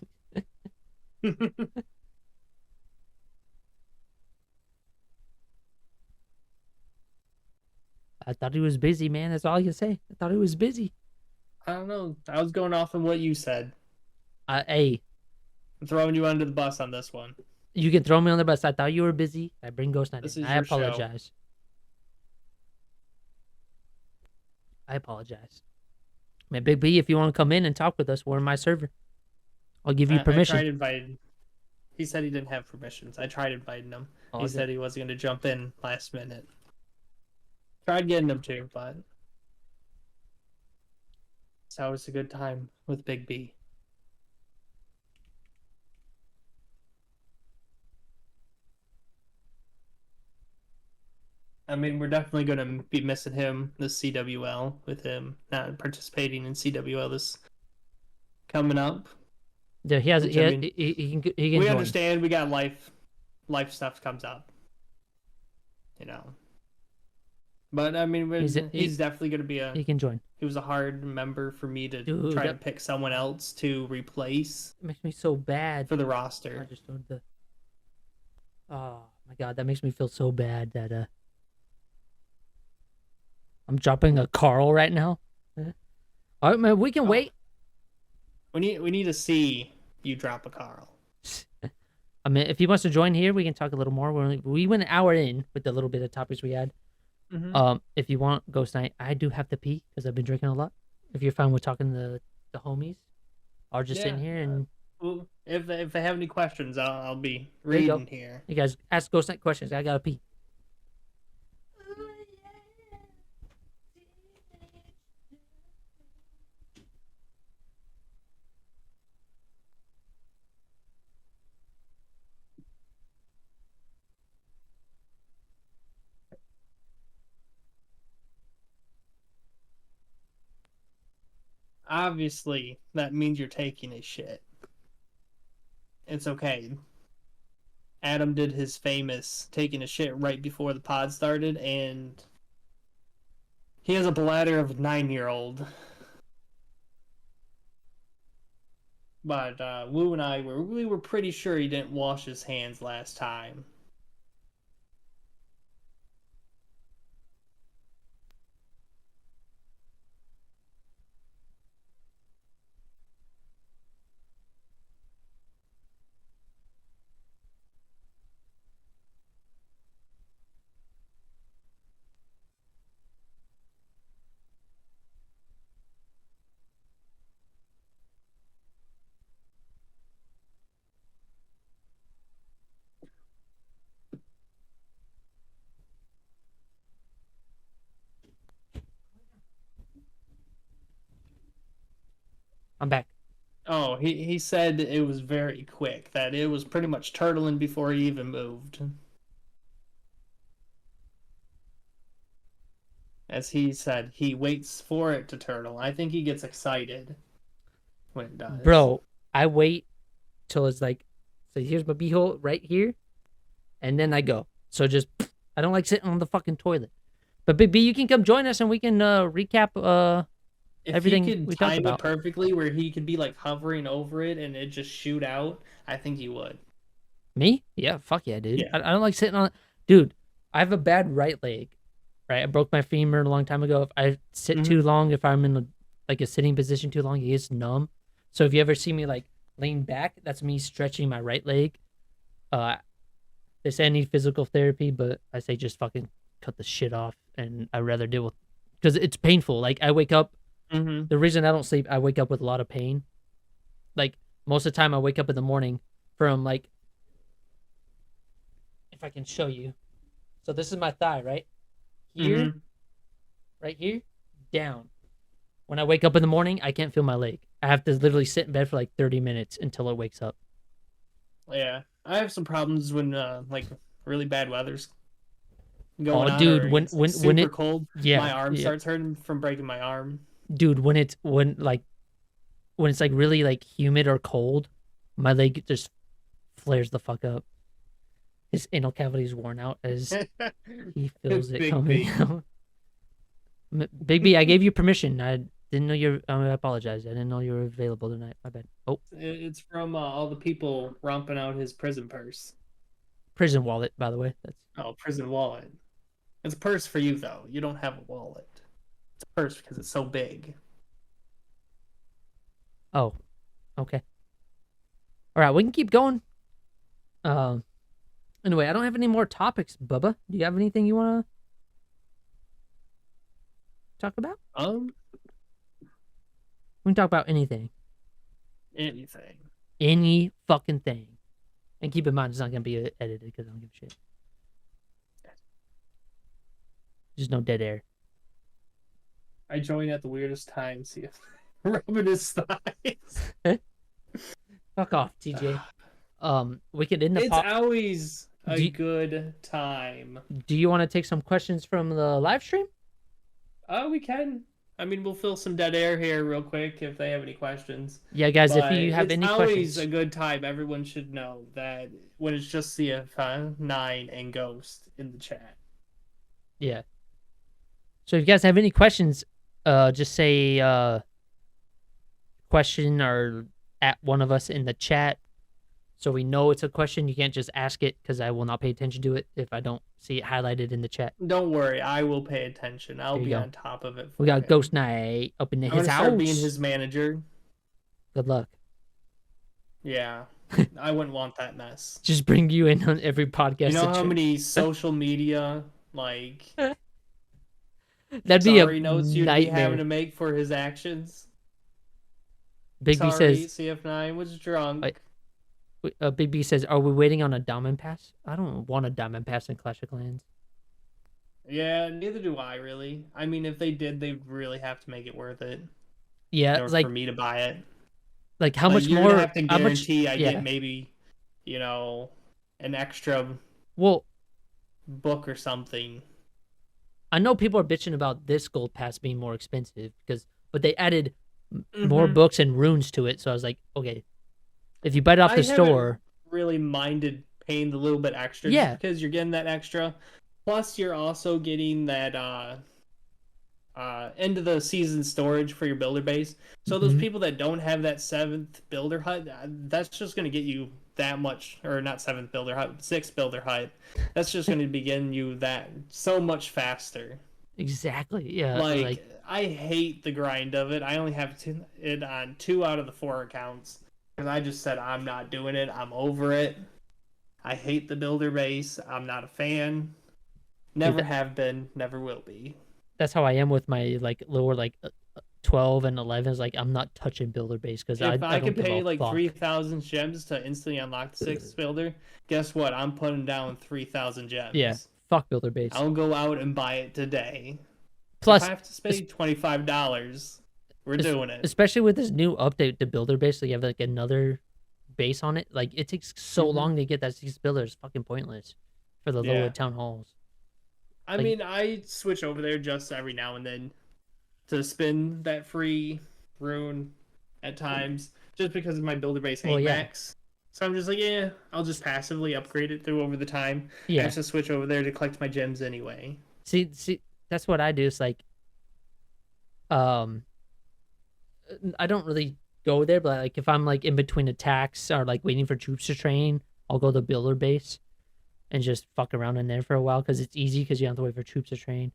I thought he was busy, man. That's all I can say. I thought he was busy. I don't know. I was going off on what you said. Hey. I'm throwing you under the bus on this one. You can throw me on the bus. I thought you were busy. I bring Ghostnite in. I apologize. Show. I apologize. Man, Big B, if you want to come in and talk with us, we're in my server. I'll give you permission. I tried inviting. He said he didn't have permissions. I tried inviting him. He said he wasn't going to jump in last minute. Tried getting him to, but it's always a good time with Big B. I mean, we're definitely going to be missing him this CWL, with him not participating in CWL this coming up. Yeah, he can we understand we got life stuff comes up, you know. But I mean, he's definitely going to be he can join. He was a hard member for me to try to pick someone else to replace. It makes me so bad for the roster. I just showed the. Oh my god, that makes me feel so bad that I'm dropping a Carl right now. All right, man, we can wait. We need to see you drop a Carl. I mean, if he wants to join here, we can talk a little more. We went an hour in with the little bit of topics we had. If you want Ghostnite, I do have to pee because I've been drinking a lot. If you're fine with talking to the homies, I'll just sit here and. Well, if they have any questions, I'll be reading here. You guys ask Ghostnite questions. I gotta pee. Obviously, that means you're taking a shit. It's okay. Adam did his famous taking a shit right before the pod started, and he has a bladder of a 9-year-old. But Wu and I we were pretty sure he didn't wash his hands last time. I'm back. Oh, he said it was very quick. That it was pretty much turtling before he even moved. As he said, he waits for it to turtle. I think he gets excited when it does. Bro, I wait till it's like, so here's my beehole right here, and then I go. So just, I don't like sitting on the fucking toilet. But Big B, you can come join us and we can recap if everything he could we talked time about. it perfectly, where he could be like hovering over it and it just shoot out, I think he would. Me? Yeah, fuck yeah, dude. Yeah. I don't like sitting on. Dude, I have a bad right leg. Right, I broke my femur a long time ago. If I sit too long, if I'm in a sitting position too long, it gets numb. So if you ever see me like lean back, that's me stretching my right leg. They say I need physical therapy, but I say just fucking cut the shit off, and I'd rather deal with because it's painful. Like I wake up. The reason I don't sleep, I wake up with a lot of pain. Like most of the time, I wake up in the morning from like, if I can show you. So this is my thigh, right? Here, right here, down. When I wake up in the morning, I can't feel my leg. I have to literally sit in bed for like 30 minutes until it wakes up. Yeah, I have some problems when like really bad weather's going on. Dude, or when super it cold, yeah, my arm yeah. starts hurting from breaking my arm. Dude, when it's like really like humid or cold, my leg just flares the fuck up. His anal cavity is worn out as he feels it Big coming B. out. Big B, I gave you permission. I didn't know you're. I apologize. I didn't know you were available tonight. My bad. Oh, It's from all the people romping out his prison purse. prison wallet, by the way. That's Prison wallet. It's a purse for you though. You don't have a wallet. It's a purse because it's so big. oh, okay. All right, we can keep going. Anyway, I don't have any more topics, Bubba. Do you have anything you want to talk about? We can talk about anything. Anything. Any fucking thing. And keep in mind, it's not going to be edited because I don't give a shit. Just no dead air. I joined at the weirdest time, see if rubbing his thighs. Fuck off, TJ. We could end the It's always a good time. Do you want to take some questions from the live stream? We can. I mean, we'll fill some dead air here real quick if they have any questions. Yeah, guys, But if you have any it's questions. always a good time. Everyone should know that when it's just CF9 and Ghost in the chat. Yeah. So if you guys have any questions, just say question or at one of us in the chat so we know it's a question. You can't just ask it because I will not pay attention to it if I don't see it highlighted in the chat. Don't worry, I will pay attention. I'll be go. on top of it. We got Ghostnite up in his house. Start being his manager. Good luck. Yeah, I wouldn't want that mess. Just bring you in on every podcast. You know how many social media like that'd be sorry a notes you'd nightmare. be having to make for his actions? Big B Sorry, says CF9 was drunk. Big B says, "Are we waiting on a diamond pass? I don't want a diamond pass in Clash of Clans." Yeah, neither do I really. I mean, if they did, they'd really have to make it worth it. Yeah, in order like for me to buy it. Like how much you're more? Gonna have to how much? guarantee I Yeah. get maybe, an extra Well, book or something. I know people are bitching about this gold pass being more expensive but they added more books and runes to it. So I was like, okay, if you buy it off the store, really minded paying the little bit extra, Yeah. just because you're getting that extra. Plus, you're also getting that end of the season storage for your builder base. So those people that don't have that 7th builder hut, that's just going to get you that much, or not 7th builder hut, 6th builder hut. That's just going to be getting you that so much faster. Exactly. Yeah. Like I hate the grind of it. I only have it on 2 out of the 4 accounts because I just said I'm not doing it. I'm over it. I hate the builder base. I'm not a fan. Never have been. Never will be. That's how I am with my lower 12 and 11. Is like I'm not touching builder base because I If I don't could pay give a fuck. 3,000 gems to instantly unlock the 6th builder, guess what? I'm putting down 3,000 gems. Yeah. Fuck builder base. I'll go out and buy it today. Plus, if I have to spend $25, We're doing it. Especially with this new update to builder base, so you have like another base on it. Like it takes so long to get that 6 builder. It's fucking pointless for the lower town halls. I mean, I switch over there just every now and then to spin that free rune at times, just because of my builder base ain't max. So I'm just like, yeah, I'll just passively upgrade it through over the time. I have to switch over there to collect my gems anyway. See, that's what I do. It's like, I don't really go there, but like if I'm like in between attacks or like waiting for troops to train, I'll go to builder base and just fuck around in there for a while because it's easy because you don't have to wait for troops to train.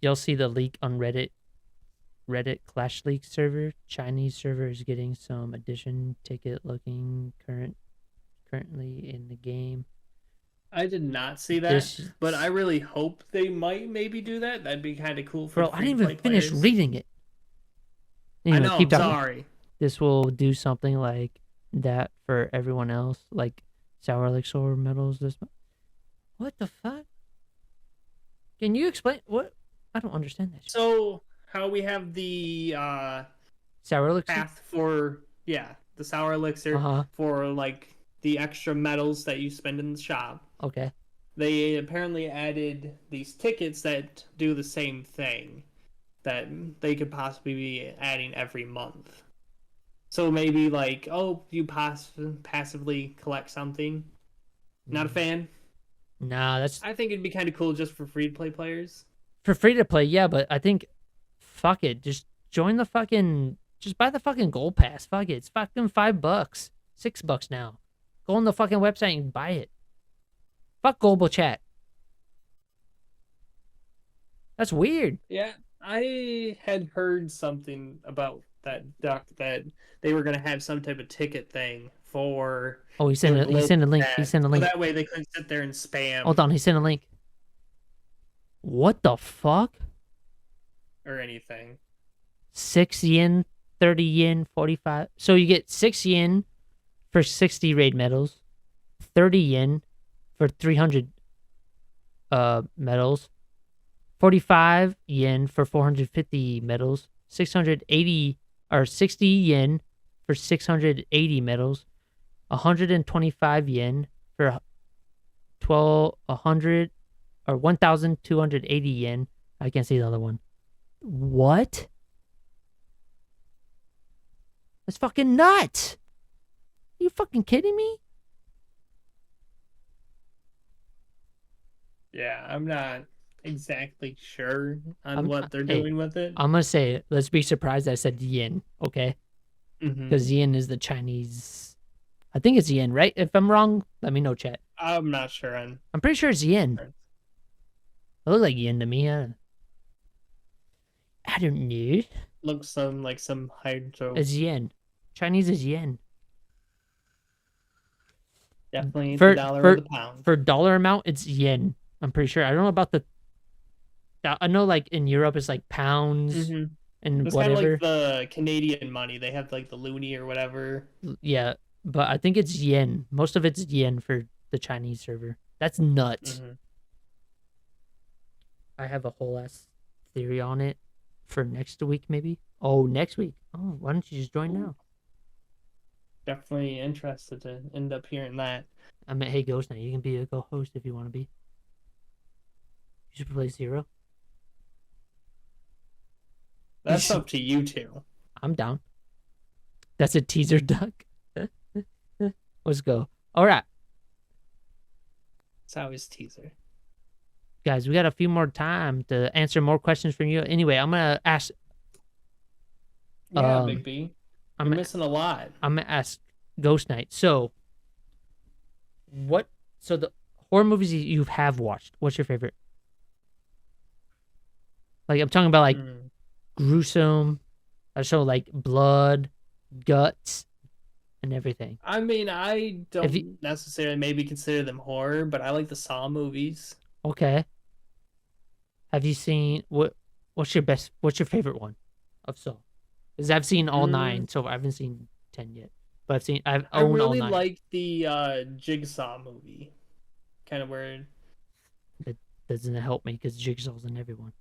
You'll see the leak on Reddit Clash League server. Chinese server is getting some addition ticket looking currently in the game. I did not see that, but I really hope they might maybe do that. That'd be kind of cool for Bro, I didn't even finish reading it. Anyway, I know, I'm sorry. This will do something like that for everyone else, like Sour Elixir medals. What the fuck? Can you explain what? I don't understand that. So how we have the Sour Elixir path for the Sour Elixir for like the extra medals that you spend in the shop. Okay. They apparently added these tickets that do the same thing that they could possibly be adding every month. So maybe like, oh, you passively collect something. Not a fan? Nah, I think it'd be kind of cool just for free-to-play players. For free-to-play, yeah, but I think, fuck it, just join the fucking, just buy the fucking gold pass. Fuck it, it's fucking $5, $6 now. Go on the fucking website and buy it. Fuck global chat. That's weird. Yeah, I had heard something about that duck that they were gonna have some type of ticket thing for. Oh, he sent a link. He sent a link. So that way they couldn't sit there and spam. Hold on, he sent a link. What the fuck? Or anything. 6 yen, 30 yen, 45. So you get 6 yen for 60 raid medals, 30 yen for 300 medals, 45 yen for 450 medals, 680 or 60 yen for 680 medals, 125 yen for 1,200 or 1,280 yen. I can't see the other one. What? That's fucking nuts. Are you fucking kidding me? Yeah, I'm not exactly sure on what they're doing with it. I'm gonna say, let's be surprised I said yen, okay? Because yen is the Chinese. I think it's yen, right? If I'm wrong, let me know, chat. I'm not sure. I'm pretty sure it's yen. It looks like yen to me. I don't know. Looks like some hydro. It's yen. Chinese is yen. Definitely for dollar or the pound. For dollar amount, it's yen. I'm pretty sure. I don't know about the. I know, like in Europe, it's like pounds and it's whatever. Kind of like the Canadian money. They have like the loonie or whatever. Yeah, but I think it's yen. Most of it's yen for the Chinese server. That's nuts. I have a whole ass theory on it for next week, maybe. Oh, next week. Oh, why don't you just join now? Definitely interested to end up hearing that. I mean, hey, Ghostnite, you can be a co-host if you want to be. You should play Zero. That's up to you two. I'm down. That's a teaser duck. Let's go. All right. It's always teaser. Guys, we got a few more time to answer more questions from you. Anyway, I'm going to ask... Yeah, Big B. I'm missing a lot. I'm going to ask Ghostnite. So the horror movies you have watched, what's your favorite? Like, I'm talking about, like, gruesome, so, like, blood, guts, and everything. I mean, I don't necessarily maybe consider them horror, but I like the Saw movies. Okay. Have you seen, what's your favorite one of Saw? Because I've seen all 9, so I haven't seen 10 yet. But I really all 9. like the Jigsaw movie. Kind of weird. That doesn't help me because Jigsaw's in everyone.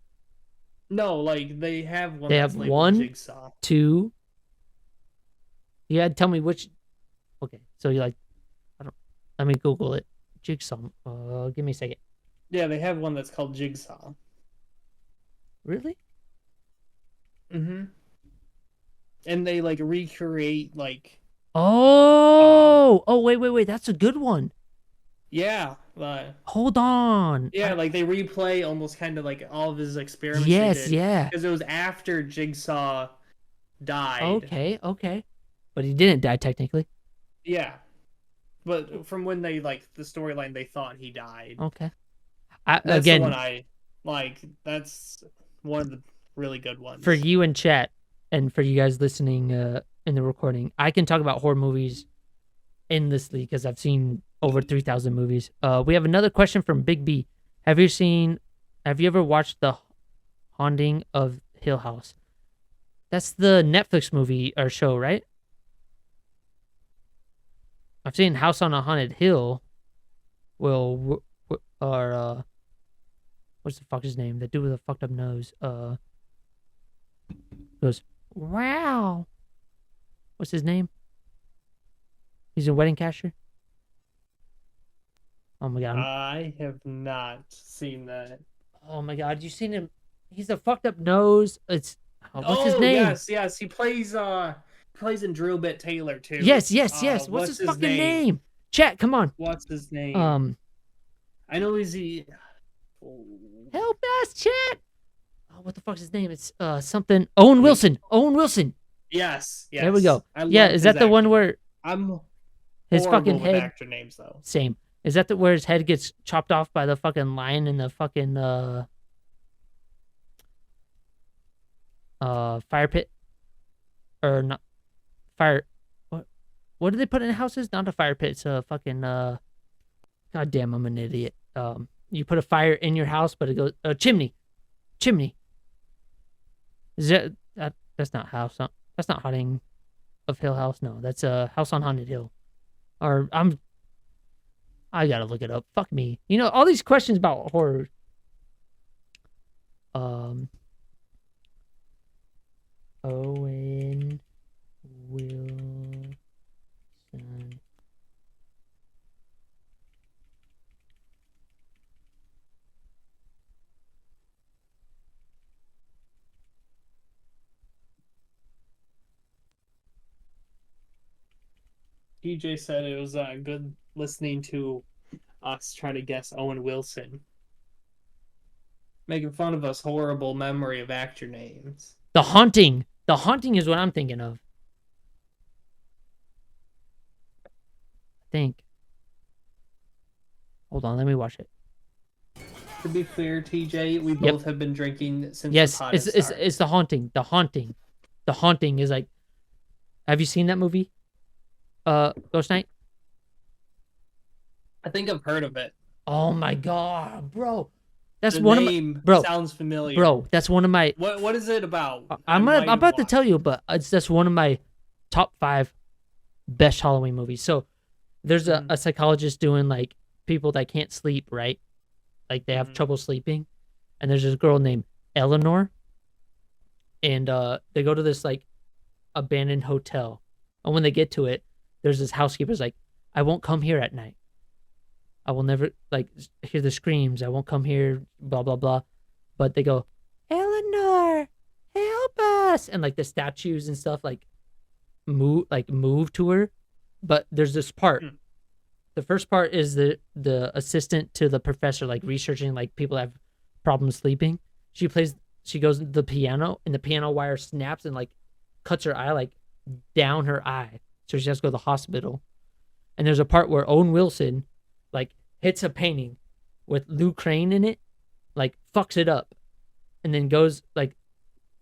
No, like they have one They that's have labeled one, Jigsaw. 2. You had to tell me which. Okay, so you like, I don't. Let me Google it. Jigsaw. Give me a second. Yeah, they have one that's called Jigsaw. Really? Mm-hmm. And they like recreate like Oh, wait. That's a good one. yeah, Hold on. yeah, like they replay almost kind of like all of his experiments they Yes, did yeah. because it was after Jigsaw died. Okay. But he didn't die technically. Yeah, but from when they like the storyline, they thought he died. Okay. That's the one Again, I like. That's one of the really good ones. for you in chat and for you guys listening in the recording, I can talk about horror movies endlessly because I've seen over 3,000 movies. We have another question from Big B. Have you ever watched The Haunting of Hill House? That's the Netflix movie or show, right? I've seen House on a Haunted Hill. Well, or what's the fuck his name? The dude with the fucked up nose. Goes, wow. What's his name? He's a wedding cashier. Oh my god. I have not seen that. Oh my god. You seen him? He's a fucked up nose. What's his name? Yes. He plays in Drill Bit Taylor too. Yes. What's his fucking name? Chat, come on. What's his name? I know he's the. Help us, chat. Oh, what the fuck's his name? It's something. Owen Wilson. Yes. There we go. Yeah, is that the one where I'm his fucking with head? actor names though. Same. Is that where his head gets chopped off by the fucking lion in the fucking fire pit? Or not fire what do they put in houses? Not a fire pit, it's a fucking god damn, I'm an idiot. You put a fire in your house, but it goes chimney. Is that's not house? That's not Haunting of Hill House. No, that's a House on Haunted Hill. Or I gotta look it up. Fuck me. You know all these questions about horror. Owen Wilson. TJ said it was good listening to us try to guess Owen Wilson. Making fun of us horrible memory of actor names. The Haunting. The Haunting is what I'm thinking of. I think. Hold on, let me watch it. To be clear, TJ, we both have been drinking since yes, the it's The Haunting. The Haunting. The Haunting is like. Have you seen that movie? Ghostnite? I think I've heard of it. Oh my god, bro. That's the one name of my bro. Sounds familiar. Bro, that's one of my What is it about? I'm about to tell you, but it's just one of my top 5 best Halloween movies. So there's a psychologist doing like people that can't sleep, right? Like they have trouble sleeping. And there's this girl named Eleanor. And they go to this like abandoned hotel. And when they get to it, there's this housekeeper's like, I won't come here at night. I will never like hear the screams. I won't come here, blah, blah, blah. But they go, Eleanor, help us. And like the statues and stuff like move to her. But there's this part. The first part is the assistant to the professor, like researching like people that have problems sleeping. She goes to the piano and the piano wire snaps and like cuts her eye like down her eye. So she has to go to the hospital. And there's a part where Owen Wilson like hits a painting with Lou Crane in it, like fucks it up, and then goes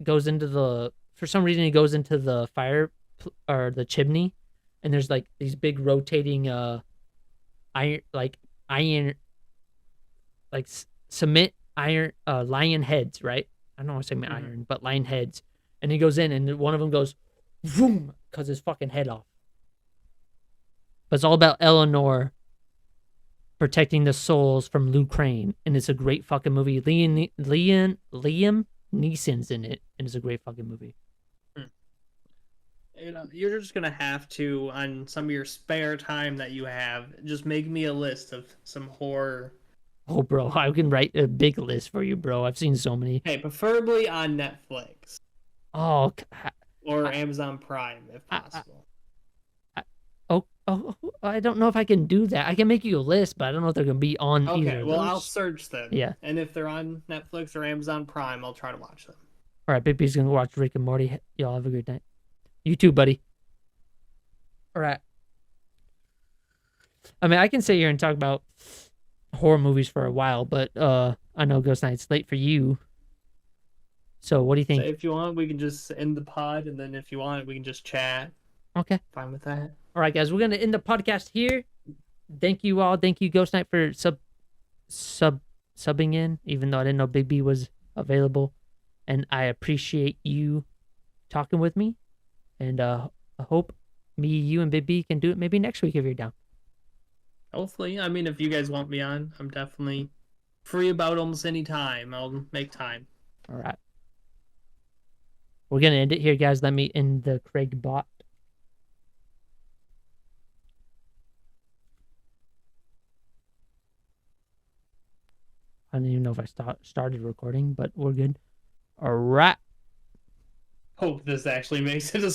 into the, for some reason he goes into the fire or the chimney, and there's like these big rotating iron cement iron lion heads, right? I don't want to say iron, but lion heads. And he goes in and one of them goes boom, cuts his fucking head off. But it's all about Eleanor protecting the souls from Lou Crane, and it's a great fucking movie. Liam Neeson's in it, and it's a great fucking movie. You know, you're just gonna have to, on some of your spare time that you have, just make me a list of some horror. Oh, bro, I can write a big list for you, bro. I've seen so many. Hey, preferably on Netflix Oh, or Amazon Prime if possible. I don't know if I can do that. I can make you a list, but I don't know if they're gonna be on either Okay, of well, those. I'll search them. Yeah. And if they're on Netflix or Amazon Prime, I'll try to watch them. All right, Big B's gonna watch Rick and Morty. Y'all have a great night. You too, buddy. All right. I mean, I can sit here and talk about horror movies for a while, but I know Ghost Night's late for you. So what do you think? So if you want, we can just end the pod, and then if you want, we can just chat. Okay. Fine with that. All right, guys, we're gonna end the podcast here. Thank you all. Thank you, Ghost Knight, for subbing in, even though I didn't know Big B was available, and I appreciate you talking with me. And I hope me, you, and Big B can do it maybe next week if you're down. Hopefully, I mean, if you guys want me on, I'm definitely free about almost any time. I'll make time. All right. We're gonna end it here, guys. Let me end the Craig bot. I don't even know if I started recording, but we're good. All right. Hope this actually makes it a